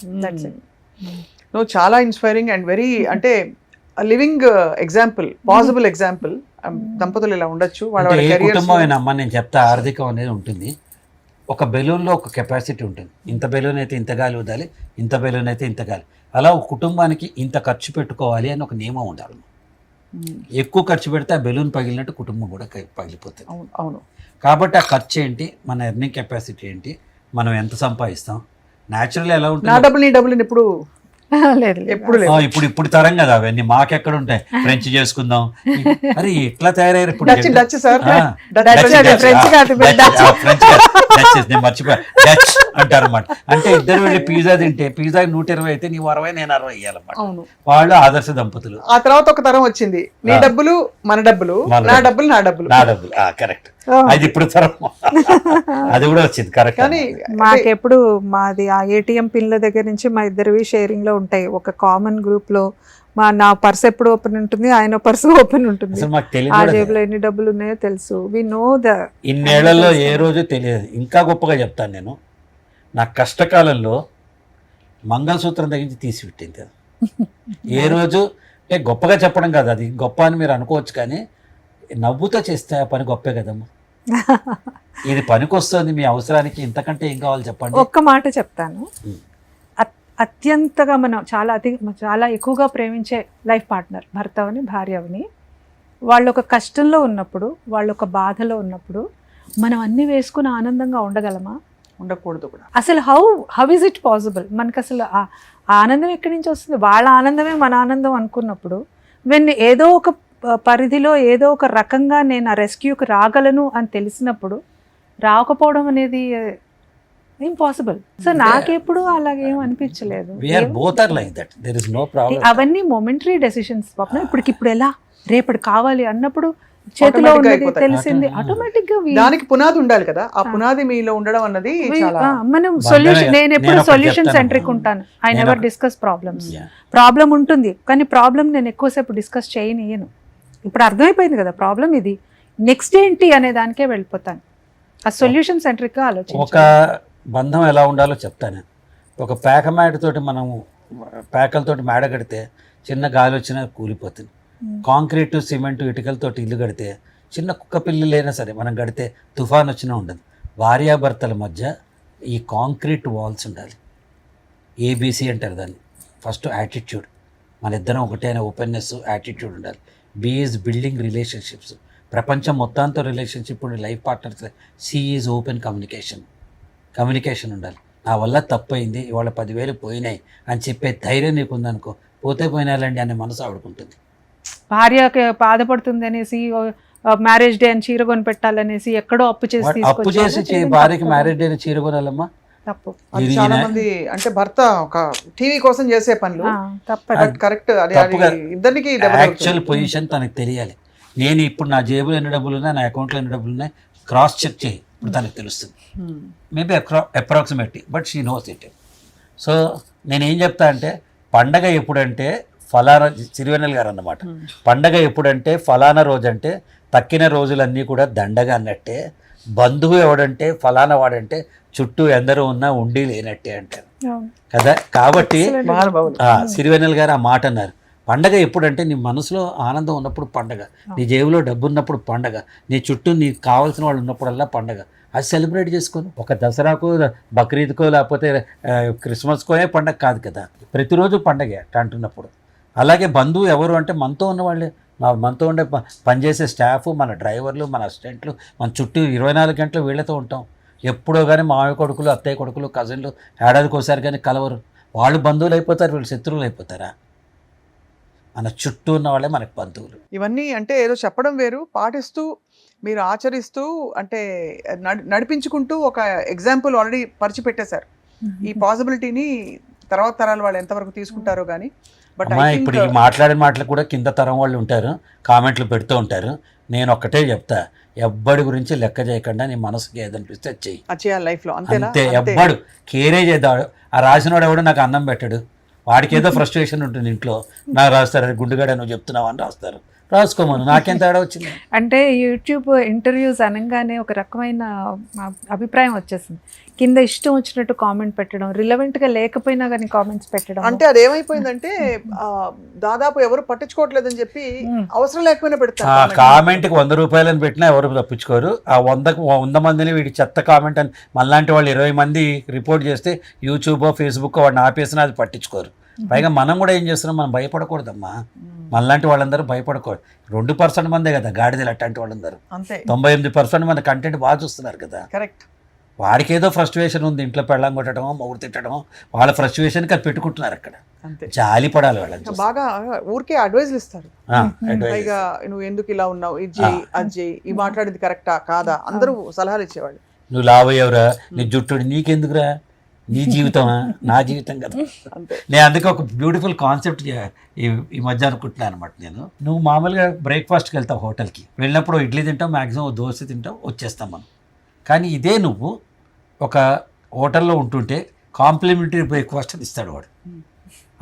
నువ్వు చాలా ఇన్స్పైరింగ్ అండ్ వెరీ, అంటే లివింగ్ ఎగ్జాంపుల్, పాసిబుల్ ఎగ్జాంపుల్. దంపతులు ఇలా ఉండొచ్చు, వాళ్ళ కుటుంబమేనమ్మా. నేను చెప్తా, ఆర్థికం అనేది ఉంటుంది. ఒక బెలూన్లో ఒక కెపాసిటీ ఉంటుంది. ఇంత బెలూన్ అయితే ఇంత గాలి వదాలి, ఇంత బెలూన్ అయితే ఇంత గాలి. అలా ఒక కుటుంబానికి ఇంత ఖర్చు పెట్టుకోవాలి అని ఒక నియమం ఉండాలి. ఎక్కువ ఖర్చు పెడితే ఆ బెలూన్ పగిలినట్టు కుటుంబం కూడా పగిలిపోతుంది. అవును. కాబట్టి ఆ ఖర్చు ఏంటి, మన ఎర్నింగ్ కెపాసిటీ ఏంటి, మనం ఎంత సంపాదిస్తాం, న్యాచురల్ ఎలా ఉంటుంది. నా డబ్బులు నీ డబ్బులు ఎప్పుడు లేదు, ఎప్పుడు ఇప్పుడు తరం కదా అవన్నీ, మాకెక్కడ ఉంటాయి. ఫ్రెంచ్ చేసుకుందాం, అరే ఎట్లా తయారయ్యారు ఇప్పుడు. మర్చిపోయా, డచ్ అంటారు అన్నమాట. అంటే ఇద్దరు వెళ్ళి పిజ్జా తింటే పిజ్జా 120 అయితే నీవు 60, నేను 60 ఇయ్యాలన్నమాట. వాళ్ళు ఆదర్శ దంపతులు. ఆ తర్వాత ఒక తరం వచ్చింది, నీ డబ్బులు మన డబ్బులు, నా డబ్బులు నా డబ్బులు, నా డబ్బులు. కరెక్ట్, అది ఇప్పుడు తరం అది కూడా వచ్చింది. కరెక్ట్. కానీ మాకెప్పుడు మాది ఆ ఏటీఎం పిన్ల దగ్గర నుంచి మా ఇద్దరివి షేరింగ్ లో ఉంటాయి. ఒక కామన్ గ్రూప్ లో నా పర్స్ ఎప్పుడు ఓపెన్ ఉంటుంది, ఆయన పర్స్ ఓపెన్ ఉంటుంది. ఆ జేబులో ఎన్ని డబ్బులు ఉన్నాయో తెలుసు. వి నో ద. ఇన్నేళ్లలో ఏ రోజు తెలియదు. ఇంకా గొప్పగా చెప్తాను, నేను నా కష్టకాలంలో మంగళసూత్రం దగ్గర తీసి పెట్టింది కదా. ఏ రోజు అంటే గొప్పగా చెప్పడం కాదు, అది గొప్ప అని మీరు అనుకోవచ్చు, కానీ నవ్వుతో చేస్తే ఆ పని గొప్పే కదమ్మా. ఇది పనికొస్తుంది మీ అవసరానికి, ఇంతకంటే ఏం కావాలి చెప్పండి. ఒక్క మాట చెప్తాను, అత్యంతగా మనం చాలా ఎక్కువగా ప్రేమించే లైఫ్ పార్ట్నర్, భర్త అవని భార్య అవని, వాళ్ళు ఒక కష్టంలో ఉన్నప్పుడు, వాళ్ళు ఒక బాధలో ఉన్నప్పుడు మనం అన్నీ వేసుకుని ఆనందంగా ఉండగలమా? ఉండకూడదు కూడా. అసలు హౌ ఇస్ ఇట్ పాసిబుల్? మనకు అసలు ఆ ఆనందం ఎక్కడి నుంచి వస్తుంది? వాళ్ళ ఆనందమే మన ఆనందం అనుకున్నప్పుడు ఏదో ఒక పరిధిలో ఏదో ఒక రకంగా నేను ఆ రెస్క్యూకి రాగలను అని తెలిసినప్పుడు రాకపోవడం అనేది ఇంపాసిబుల్. సో నాకెప్పుడు అలాగేం అనిపించలేదు. అవన్నీ మొమెంటరీ డెసిషన్స్. ఇప్పుడు ఎలా రేపటి కావాలి అన్నప్పుడు చేతిలో ఉన్నది తెలిసింది ఆటోమేటిక్ గా దానికి పునాది ఉండాలి కదా. ఆ పునాది మీలో ఉండడం అన్నది మనం సొల్యూషన్, నేను ఎప్పుడు సొల్యూషన్ సెంట్రిక్ ఉంటాను. I never discuss problems. Problem ఉంటుంది కానీ ప్రాబ్లం నేను ఎక్కువసేపు డిస్కస్ చేయనియను. ఇప్పుడు అర్థమైపోయింది కదా ప్రాబ్లం ఇది, నెక్స్ట్ ఏంటి అనే దానికే వెళ్ళిపోతాను. ఆ సొల్యూషన్ సెంట్రిక్ గా ఆలోచించాలి. ఒక బంధం ఎలా ఉండాలో చెప్తాను. ఒక పేక మేడతోటి మనము పేకలతోటి మేడ కడితే చిన్న గాలి వచ్చినా కూలిపోతుంది. కాంక్రీటు సిమెంట్ ఇటుకలతోటి ఇల్లు కడితే చిన్న కుక్క పిల్లలైనా సరే మనం కడితే తుఫాన్ వచ్చినా ఉండదు. భార్యాభర్తల మధ్య ఈ కాంక్రీట్ వాల్స్ ఉండాలి. ఏబీసీ అంటారు దాన్ని. ఫస్ట్ యాటిట్యూడ్, మన ఇద్దరం ఒకటే అనే ఓపెన్నెస్ యాటిట్యూడ్ ఉండాలి. B is building relationships. ప్రపంచం మొత్తంతో రిలేషన్షిప్ ఉండే life partners. C is open communication ఉండాలి. నా వల్ల తప్పైంది, ఇవాళ 10,000 పోయినాయి అని చెప్పే ధైర్యం నీకు ఉందనుకో, పోతే పోయినాలండి అనే మనసు ఆడుకుంటుంది. భార్యకి బాధపడుతుంది అనేసి మ్యారేజ్ డే అని చీర కొని పెట్టాలనేసి ఎక్కడో అప్పు చేసి భార్యకి మ్యారేజ్ డే చీర కొనాలమ్మా తప్పు. చాలా మంది అంటే భర్త ఒక టీవీ కోసం చేసే పనులు కరెక్ట్. ఇద్దరికి యాక్చువల్ పొజిషన్ తనకు తెలియాలి. నేను ఇప్పుడు నా జేబులో ఎన్ని డబ్బులు ఉన్నాయి, నా అకౌంట్లో ఎన్ని డబ్బులు ఉన్నాయి క్రాస్ చెక్ చేయి, ఇప్పుడు తనకు తెలుస్తుంది. Maybe approximately, but she knows it. So నేనేం చెప్తా అంటే పండగ ఎప్పుడంటే ఫలానా, సిరివెన్నెల గారు అన్నమాట, పండగ ఎప్పుడంటే ఫలానా రోజు అంటే తక్కిన రోజులన్నీ కూడా దండగా అన్నట్టే. బంధువు ఎవడంటే ఫలానా వాడంటే చుట్టూ ఎందరూ ఉన్నా ఉండి లేనట్టే అంటారు కదా. కాబట్టి సిరివెన్నెల గారు ఆ మాట అన్నారు. పండగ ఎప్పుడంటే నీ మనసులో ఆనందం ఉన్నప్పుడు పండగ, నీ జేబులో డబ్బు ఉన్నప్పుడు పండగ, నీ చుట్టూ నీకు కావాల్సిన వాళ్ళు ఉన్నప్పుడల్లా పండగ. అది సెలబ్రేట్ చేసుకొని ఒక దసరాకో బక్రీద్కో లేకపోతే క్రిస్మస్కోనే పండగ కాదు కదా, ప్రతిరోజు పండగే అంటున్నప్పుడు. అలాగే బంధువు ఎవరు అంటే మనతో ఉన్నవాళ్ళే, మనతో ఉండే పనిచేసే స్టాఫ్, మన డ్రైవర్లు, మన అసిస్టెంట్లు, మన చుట్టూ 24 గంటలు వీళ్ళతో ఉంటాం. ఎప్పుడో కానీ మామయ్య కొడుకులు, అత్తయ్య కొడుకులు, కజిన్లు ఏడాదికి ఒకసారి కానీ కలవరు. వాళ్ళు బంధువులు అయిపోతారు, వీళ్ళు శత్రువులు అయిపోతారా? మన చుట్టూ ఉన్న వాళ్ళే మనకు బంధువులు. ఇవన్నీ అంటే ఏదో చెప్పడం వేరు, పాటిస్తూ మీరు ఆచరిస్తూ అంటే నడిపించుకుంటూ ఒక ఎగ్జాంపుల్ ఆల్రెడీ పరిచిపెట్టేశారు. ఈ పాసిబిలిటీని తర్వాత తరాల వాళ్ళు ఎంతవరకు తీసుకుంటారో కానీ. బట్ ఇప్పుడు ఈ మాట్లాడిన మాటలు కూడా కింద తరం వాళ్ళు ఉంటారు, కామెంట్లు పెడుతూ ఉంటారు. నేను ఒక్కటే చెప్తా, ఎవ్వడి గురించి లెక్క చేయకుండా నీ మనసుకి ఏదనిపిస్తే చెయ్యి, చేయాలి లైఫ్లో. అంతే, ఎవ్వడు కేరే చేద్దాడు. ఆ రాసినవాడు ఎవడు నాకు అన్నం పెట్టాడు, వాడికి ఏదో ఫ్రస్ట్రేషన్ ఉంటుంది ఇంట్లో. నాకు రాస్తారు, గుండుగడ నువ్వు చెప్తున్నావు అని రాస్తారు, రాసుకోమను, నాకేం తేడా వచ్చింది. అంటే యూట్యూబ్ ఇంటర్వ్యూస్ అనగానే ఒక రకమైన అభిప్రాయం వచ్చేసింది. కింద ఇష్టం వచ్చినట్టు కామెంట్ పెట్టడం, రిలవెంట్ గా లేకపోయినా కానీ కామెంట్స్ పెట్టడం. అంటే అదేమైపోయిందంటే దాదాపు ఎవరు పట్టించుకోవట్లేదని చెప్పి అవసరం లేకపోయినా పెడతారు. కామెంట్కి 100 రూపాయలని పెట్టినా ఎవరు తప్పించుకోరు. ఆ 100 మందిని వీడి చెత్త కామెంట్ అని మనలాంటి వాళ్ళు 20 మంది రిపోర్ట్ చేస్తే యూట్యూబ్, ఫేస్బుక్ వాడిని ఆపేసినా అది పట్టించుకోరు. పైగా మనం కూడా ఏం చేస్తున్నాం, మనం భయపడకూడదమ్మా. మనలాంటి వాళ్ళందరూ భయపడకూడదు. 2% మందే కదా గాడిదలు అట్లాంటి వాళ్ళందరూ. 98% మంది కంటెంట్ బాగా చూస్తున్నారు కదా. కరెక్ట్. వాడికి ఏదో ఫ్రస్ట్రేషన్ ఉంది, ఇంట్లో పెళ్ళం కొట్టడమో మొగుడు తిట్టడమో, వాళ్ళ ఫ్రస్ట్రేషన్కి అది పెట్టుకుంటున్నారు అక్కడ. జాలి పడాలి వాళ్ళని. బాగా ఊరికే అడ్వైజ్లు ఇస్తారు. పైగా నువ్వు ఎందుకు ఇలా ఉన్నావు, ఇది చేయి, అది చేయి, ఈ మాట్లాడింది కరెక్టా కాదా, అందరూ సలహాలు ఇచ్చేవాళ్ళు. నువ్వు లావయ్యవరా, నీ జుట్టు నీకెందుకురా, నీ జీవితమా, నా జీవితం కదా. నేను అందుకే ఒక బ్యూటిఫుల్ కాన్సెప్ట్ ఈ మధ్య అనుకుంటున్నాను అనమాట. నువ్వు మామూలుగా బ్రేక్ఫాస్ట్కి వెళ్తావు, హోటల్కి వెళ్ళినప్పుడు ఇడ్లీ తింటావు, మ్యాక్సిమం దోశ తింటావు, వచ్చేస్తాం మనం. కానీ ఇదే నువ్వు ఒక హోటల్లో ఉంటుంటే కాంప్లిమెంటరీ బ్రేక్ఫాస్ట్ అని ఇస్తాడు వాడు.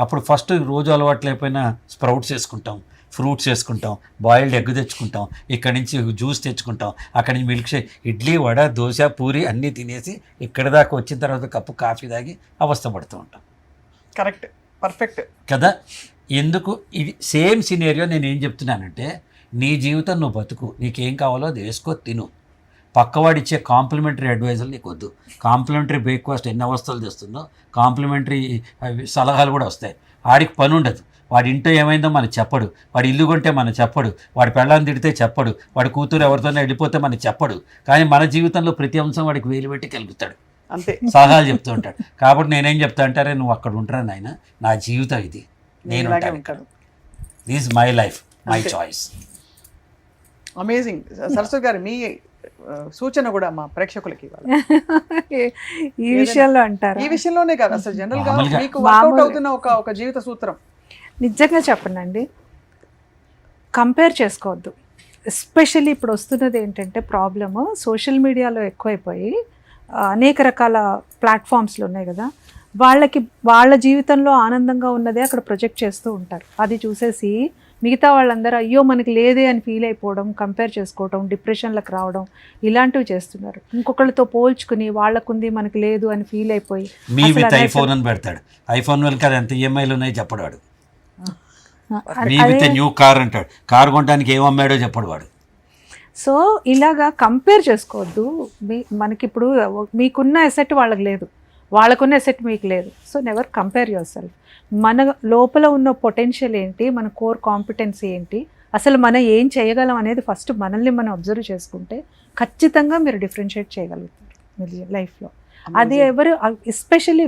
అప్పుడు ఫస్ట్ రోజు అలవాటు లేకపోయినా స్ప్రౌట్స్ వేసుకుంటాం, ఫ్రూట్స్ వేసుకుంటాం, బాయిల్డ్ ఎగ్ తెచ్చుకుంటాం, ఇక్కడి నుంచి జ్యూస్ తెచ్చుకుంటాం, అక్కడి నుంచి మిల్క్ షేక్, ఇడ్లీ, వడ, దోశ, పూరి అన్నీ తినేసి ఇక్కడి దాకా వచ్చిన తర్వాత కప్పు కాఫీ తాగి అవస్థ పడుతూ ఉంటాం. కరెక్ట్, పర్ఫెక్ట్ కదా. ఎందుకు ఇది సేమ్ సినేరియో నేను ఏం చెప్తున్నానంటే, నీ జీవితం నువ్వు బతుకు, నీకేం కావాలో అది వేసుకో, తిను. పక్కవాడిచ్చే కాంప్లిమెంటరీ అడ్వైజులు నీకు వద్దు. కాంప్లిమెంటరీ బ్రేక్ఫాస్ట్ ఎన్ని అవస్థలు తెస్తుందో కాంప్లిమెంటరీ సలహాలు కూడా వస్తాయి. వాడికి పని ఉండదు, వాడి ఇంట్లో ఏమైందో మనకు చెప్పడు, వాడి ఇల్లు కొంటే మనకు చెప్పడు, వాడి పెళ్ళాన్ని తిడితే చెప్పడు, వాడి కూతురు ఎవరితోనే వెళ్ళిపోతే మనకు చెప్పడు. కానీ మన జీవితంలో ప్రతి అంశం వాడికి వేలు పెట్టి కలుగుతాడు. అంతే. సలహాలు చెప్తూ ఉంటాడు. కాబట్టి నేనేం చెప్తా అంటారే, నువ్వు అక్కడ ఉంటారా నాయన, నా జీవితం ఇది, నేను ఇలాగే ఉంటాను ఇక్కడ, ఉంటాను. దిస్ మై లైఫ్, మై అంతే. చాయిస్. అమేజింగ్. సరస్వతి గారు, మీ సూచన కూడా మా ప్రేక్షకులకి ఇవ్వాలి. ఈ విషయంలో అంటారా? ఈ విషయంలోనే కాదు, అసలు జనరల్ గా మామూలుగా. మీకు వర్కౌట్ మామూలుగా. అవుతున్న ఒక జీవిత సూత్రం. నిజంగా చెప్పనండి, కంపేర్ చేసుకోవద్దు. ఎస్పెషల్లీ ఇప్పుడు వస్తున్నది ఏంటంటే ప్రాబ్లమ్, సోషల్ మీడియాలో ఎక్కువైపోయి అనేక రకాల ప్లాట్ఫామ్స్లు ఉన్నాయి కదా, వాళ్ళ జీవితంలో ఆనందంగా ఉన్నదే అక్కడ ప్రొజెక్ట్ చేస్తూ ఉంటారు. అది చూసేసి మిగతా వాళ్ళందరూ అయ్యో మనకి లేదే అని ఫీల్ అయిపోవడం, కంపేర్ చేసుకోవడం, డిప్రెషన్లకు రావడం, ఇలాంటివి చేస్తున్నారు. ఇంకొకళ్ళతో పోల్చుకుని వాళ్ళకుంది మనకి లేదు అని ఫీల్ అయిపోయి మీ అసలు విత్ అది ఐఫోన్ అని పెడతాడు. ఐఫోన్ వెనక ఎంత ఈఎంఐలు ఉన్నాయి చెప్పడు వాడు. మీ అదే. విత్ న్యూ కార్ అంటాడు. కారు కొనడానికి ఏం అమ్మాడో చెప్పడు వాడు. సో ఇలాగా కంపేర్ చేసుకోవద్దు. మనకిప్పుడు మీకున్న ఎసెట్ వాళ్ళకి లేదు, వాళ్ళకున్న ఎసెట్ మీకు లేదు. So never compare your self. మన లోపల ఉన్న పొటెన్షియల్ ఏంటి, మన కోర్ కాంపిటెన్సీ ఏంటి, అసలు మనం ఏం చేయగలం అనేది ఫస్ట్ మనల్ని మనం అబ్జర్వ్ చేసుకుంటే ఖచ్చితంగా మీరు డిఫరెన్షియేట్ చేయగలుగుతారు మీ లైఫ్లో. అది ఎవరు, ఎస్పెషల్లీ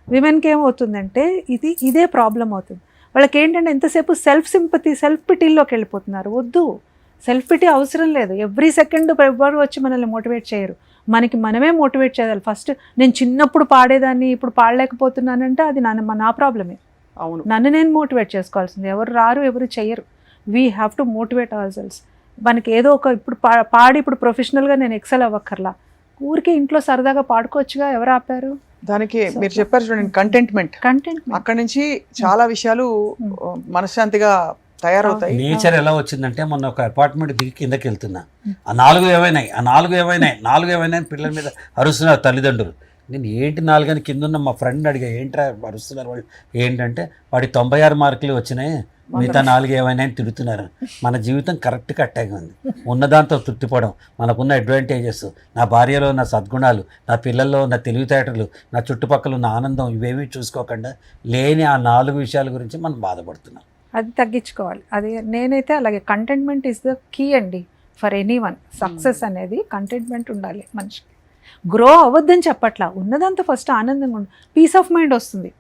విమెన్కి ఏమవుతుందంటే ఇదే ప్రాబ్లం అవుతుంది. వాళ్ళకి ఏంటంటే ఎంతసేపు సెల్ఫ్ సింపతి, సెల్ఫ్ పిటీల్లోకి వెళ్ళిపోతున్నారు. వద్దు, సెల్ఫ్ పిటీ అవసరం లేదు. ఎవ్రీ సెకండ్ ఎవరు వచ్చి మనల్ని మోటివేట్ చేయరు, మనకి మనమే మోటివేట్ చేయాలి. ఫస్ట్ నేను చిన్నప్పుడు పాడేదాన్ని ఇప్పుడు పాడలేకపోతున్నానంటే అది నా ప్రాబ్లమే. అవును, నన్ను నేను మోటివేట్ చేసుకోవాల్సింది. ఎవరు రారు, ఎవరు చెయ్యరు. We have to motivate hour cells. మనకి ఏదో ఒక ఇప్పుడు పాడి ఇప్పుడు ప్రొఫెషనల్గా నేను ఎక్సెల్ అవ్వక్కర్లా, ఊరికే ఇంట్లో సరదాగా పాడుకోవచ్చుగా, ఎవరు ఆపారు? దానికి మీరు చెప్పారు చూడండి, కంటెంట్. అక్కడి నుంచి చాలా విషయాలు మనశ్శాంతిగా తయారవుతాయి. నేచర్ ఎలా వచ్చిందంటే, మొన్న ఒక అపార్ట్మెంట్ దిగి కిందకి వెళ్తున్నా, ఆ నాలుగు ఏమైనాయి పిల్లల మీద అరుస్తున్నారు తల్లిదండ్రులు. నేను ఏంటి 4 అని కింద ఉన్న మా ఫ్రెండ్ అడిగా, ఏంట్రా అరుస్తున్నారు వాళ్ళు? ఏంటంటే వాడి 96 మార్కులు వచ్చినాయి, మిగతా 4 ఏమైనా అని తిడుతున్నారు. మన జీవితం కరెక్ట్గా అట్టాగే ఉంది. ఉన్నదాంతో తృప్తిపడడం, మనకున్న అడ్వాంటేజెస్, నా భార్యలో ఉన్న సద్గుణాలు, నా పిల్లల్లో ఉన్న తెలివితేటలు, నా చుట్టుపక్కల ఉన్న ఆనందం, ఇవేమీ చూసుకోకుండా లేని ఆ 4 విషయాల గురించి మనం బాధపడుతున్నాం. అది తగ్గించుకోవాలి. అది నేనైతే అలాగే, కంటెంట్మెంట్ ఈజ్ ద కీ అండి ఫర్ ఎనీ వన్. సక్సెస్ అనేది కంటెంట్మెంట్ ఉండాలి మనిషికి. గ్రో అవ్వద్దని చెప్పట్లా, ఉన్నదంతా ఫస్ట్ ఆనందంగా ఉండు, పీస్ ఆఫ్ మైండ్ వస్తుంది.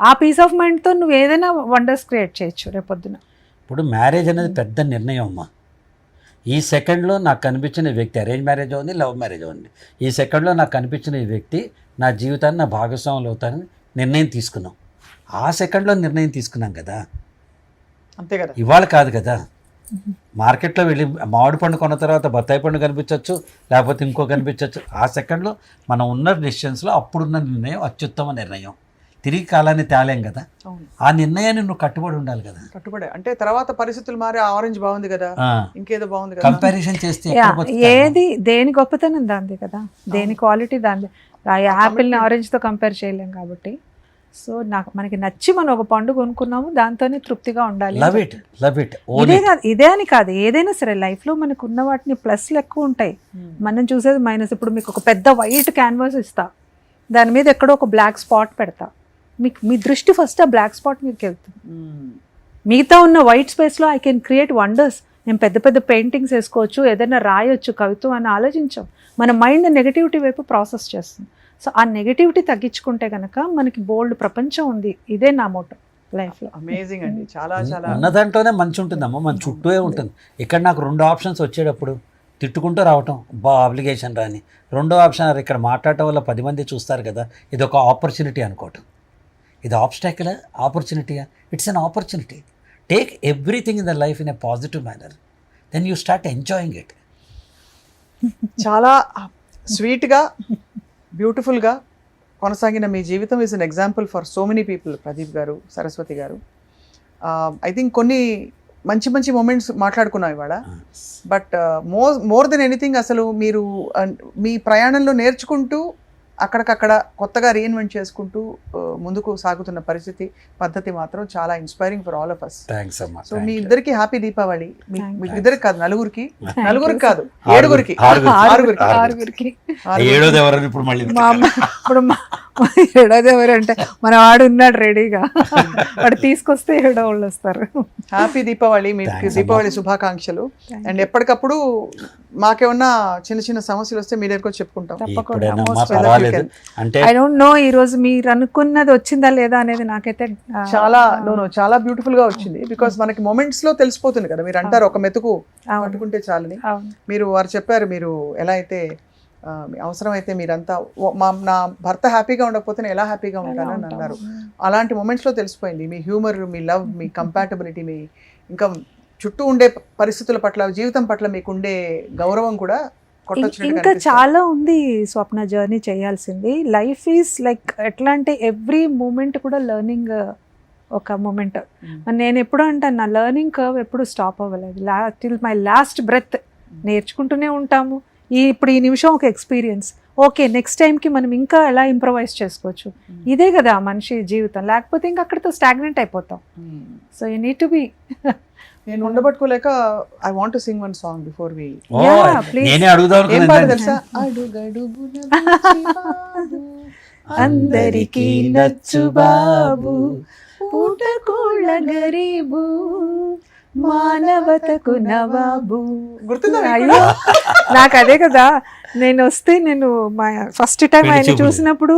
ఆ పీస్ ఆఫ్ మైండ్తో నువ్వు ఏదైనా వండర్స్ క్రియేట్ చేయొచ్చు రేపొద్దున. ఇప్పుడు మ్యారేజ్ అనేది పెద్ద నిర్ణయం అమ్మా. ఈ సెకండ్లో నాకు కనిపించిన వ్యక్తి, అరేంజ్ మ్యారేజ్ ఉంది, లవ్ మ్యారేజ్ ఉంది, ఈ సెకండ్లో నాకు కనిపించిన ఈ వ్యక్తి నా జీవితాన్ని, నా భాగస్వాములు అవుతానని నిర్ణయం తీసుకున్నాం. ఆ సెకండ్లో నిర్ణయం తీసుకున్నాం కదా, అంతే కదా. ఇవాళ కాదు కదా. మార్కెట్లో వెళ్ళి మామిడి పండు కొన్న తర్వాత బత్తాయి పండు కనిపించవచ్చు, లేకపోతే ఇంకో కనిపించవచ్చు. ఆ సెకండ్లో మనం ఉన్న డెసిషన్స్లో అప్పుడున్న నిర్ణయం అత్యుత్తమ నిర్ణయం. తిరిగి కాలాన్ని తేలేం కదా. ఆ నిర్ణయాన్ని నువ్వు కట్టుబడి ఉండాలి కదా. కట్టుబడి అంటే తర్వాత పరిస్థితులు మారి ఆరెంజ్ బాగుంది కదా, ఇంకేదో బాగుంది కదా, కంపారిజన్ చేస్తే ఏది దేని గొప్పతనం దాంది కదా, దేని క్వాలిటీ దాంది. ఆ యాపిల్ని ఆరెంజ్తో కంపేర్ చేయలేం కాబట్టి. సో మనకి నచ్చి మనం ఒక పండు కొనుక్కున్నాము, దాంతోనే తృప్తిగా ఉండాలి. ఇదే అని కాదు, ఏదైనా సరే లైఫ్లో మనకు ఉన్న వాటిని ప్లస్లు ఎక్కువ ఉంటాయి, మనం చూసేది మైనస్. ఇప్పుడు మీకు ఒక పెద్ద వైట్ క్యాన్వాస్ ఇస్తా, దాని మీద ఎక్కడో ఒక బ్లాక్ స్పాట్ పెడతా, మీ దృష్టి ఫస్ట్ ఆ బ్లాక్ స్పాట్ మీదకి వెళ్తుంది. మిగతా ఉన్న వైట్ స్పేస్లో ఐ కెన్ క్రియేట్ వండర్స్. నేను పెద్ద పెద్ద పెయింటింగ్స్ వేసుకోవచ్చు, ఏదైనా రాయొచ్చు, కవిత్వం అని ఆలోచించాం. మన మైండ్ నెగటివిటీ వైపు ప్రాసెస్ చేస్తుంది. సో ఆ నెగటివిటీ తగ్గించుకుంటే కనుక మనకి బోల్డ్ ప్రపంచం ఉంది. ఇదే నా మోటో లైఫ్లో. అమేజింగ్ అండి, చాలా చాలా. ఉన్న దాంట్లోనే మంచి ఉంటుందమ్మా, మన చుట్టూ ఉంటుంది. ఇక్కడ నాకు 2 ఆప్షన్స్ వచ్చేటప్పుడు తిట్టుకుంటూ రావటం, అప్లికేషన్ రాని. 2వ ఆప్షన్ ఇక్కడ మాట్లాడటం వల్ల 10 మంది చూస్తారు కదా, ఇది ఒక ఆపర్చునిటీ అనుకోవటం. ఇది ఆబ్స్టాకిల్, ఆపర్చునిటీయా? It's an opportunity. Take everything in the life in a positive manner, then you start enjoying it. చాలా స్వీట్గా, బ్యూటిఫుల్గా కొనసాగిన మీ జీవితం is an example for so many people. Pradeep garu, Saraswathi గారు, ఐ థింక్ కొన్ని మంచి మంచి మూమెంట్స్ మాట్లాడుకున్నాం ఇవాళ. బట్ మోర్ దెన్ ఎనీథింగ్, అసలు మీరు మీ ప్రయాణంలో నేర్చుకుంటూ అక్కడికక్కడ కొత్తగా రీఇన్వెంట్ చేసుకుంటూ ముందుకు సాగుతున్న పద్ధతి మాత్రం చాలా inspiring for all of us. Thanks అమ్మా. సో మీ ఇద్దరికి హ్యాపీ దీపావళి. మీకు ఇద్దరికి కాదు, నలుగురికి కాదు, 7గురికి. ఏడోది ఎవరు ఇప్పుడు మళ్ళీ? ఇప్పుడు ఏడోది ఎవరు అంటే మన వాడు ఉన్నాడు రెడీగా, వాడు తీసుకొస్తే ఏడో వాళ్ళు వస్తారు. హ్యాపీ దీపావళి, మీకు దీపావళి శుభాకాంక్షలు. అండ్ ఎప్పటికప్పుడు మాకేమన్నా చిన్న చిన్న సమస్యలు వస్తే మీ దగ్గరకు చెప్పుకుంటాం. తప్పకుండా. చెప్పలేదు అంటే ఐ డోంట్ నో ఈ రోజు మీరు అనుకున్నది వచ్చిందా లేదా అనేది నాకైతే చాలా చాలా బ్యూటిఫుల్ గా వచ్చింది. బికాస్ మనకి మొమెంట్స్ లో తెలిసిపోతుంది కదా. మీరు అంటారు ఒక మెతుకు పట్టుకుంటే చాలని. మీరు వారు చెప్పారు మీరు ఎలా అయితే అవసరమైతే మీరంతా నా భర్త హ్యాపీగా ఉండకపోతే నేను ఎలా హ్యాపీగా ఉంటానని అన్నారు. అలాంటి మొమెంట్స్ లో తెలిసిపోయింది మీ హ్యూమర్, మీ లవ్, మీ కంపాటబిలిటీ, మీ ఇంకా చుట్టూ ఉండే పరిస్థితుల పట్ల, జీవితం పట్ల మీకు ఉండే గౌరవం కూడా ఇంకా చాలా ఉంది స్వప్న జర్నీ చేయాల్సింది. లైఫ్ ఈజ్ లైక్ ఎట్లా అంటే ఎవ్రీ మూమెంట్ కూడా లెర్నింగ్ ఒక మూమెంట్. నేను ఎప్పుడు అంటాను నా లెర్నింగ్ కర్వ్ ఎప్పుడు స్టాప్ అవ్వలేదు. టిల్ మై లాస్ట్ బ్రెత్ నేర్చుకుంటూనే ఉంటాము. ఇప్పుడు ఈ నిమిషం ఒక ఎక్స్పీరియన్స్, ఓకే నెక్స్ట్ టైంకి మనం ఇంకా ఎలా ఇంప్రవైజ్ చేసుకోవచ్చు. ఇదే కదా మనిషి జీవితం, లేకపోతే ఇంకా అక్కడితో స్టాగ్నెంట్ అయిపోతాం. So you need to be. నేను ఉండబట్టుకోలేక I want to sing one song before we. నేనే అడుగుదాం ఏం పాట తెలుసా? అందరికీ నచ్చు బాబు పూటకోళ్ళ గరీబు మానవతకు నవాబు. గుర్తుందా? అయ్యో నాకు అదే కదా. నేను వస్తే నేను మా ఫస్ట్ టైం ఆయన చూసినప్పుడు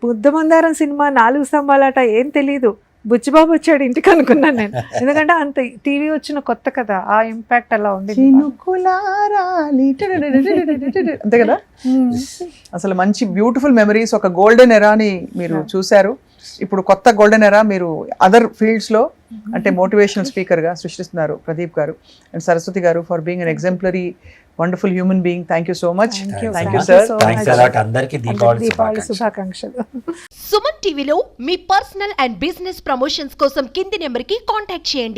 బుద్ధమందారం సినిమా 4 స్తంభాలట ఏం తెలీదు, బుచ్చిబాబు వచ్చాడు ఇంటికి అనుకున్నాను నేను. ఎందుకంటే అంత టీవీ వచ్చిన కొత్త కదా, ఆ ఇంపాక్ట్ అలా ఉంది. అంతే కదా. అసలు మంచి బ్యూటిఫుల్ మెమరీస్, ఒక గోల్డెన్ ఎరాని మీరు చూశారు. ఇప్పుడు కొత్త గోల్డెన్ ఎరా మీరు అదర్ ఫీల్డ్స్ లో అంటే మోటివేషనల్ స్పీకర్ గా సృష్టిస్తున్నారు ప్రదీప్ గారు. అండ్ సరస్వతి గారు for being an exemplary wonderful human being. Thank you so much. Thank you sir. అందరికీ దీపావళి శుభాకాంక్షలు. సుమన్ టీవీలో మీ పర్సనల్ అండ్ బిజినెస్ ప్రమోషన్స్ కోసం కింది నెంబర్కి కాంటాక్ట్ చేయండి.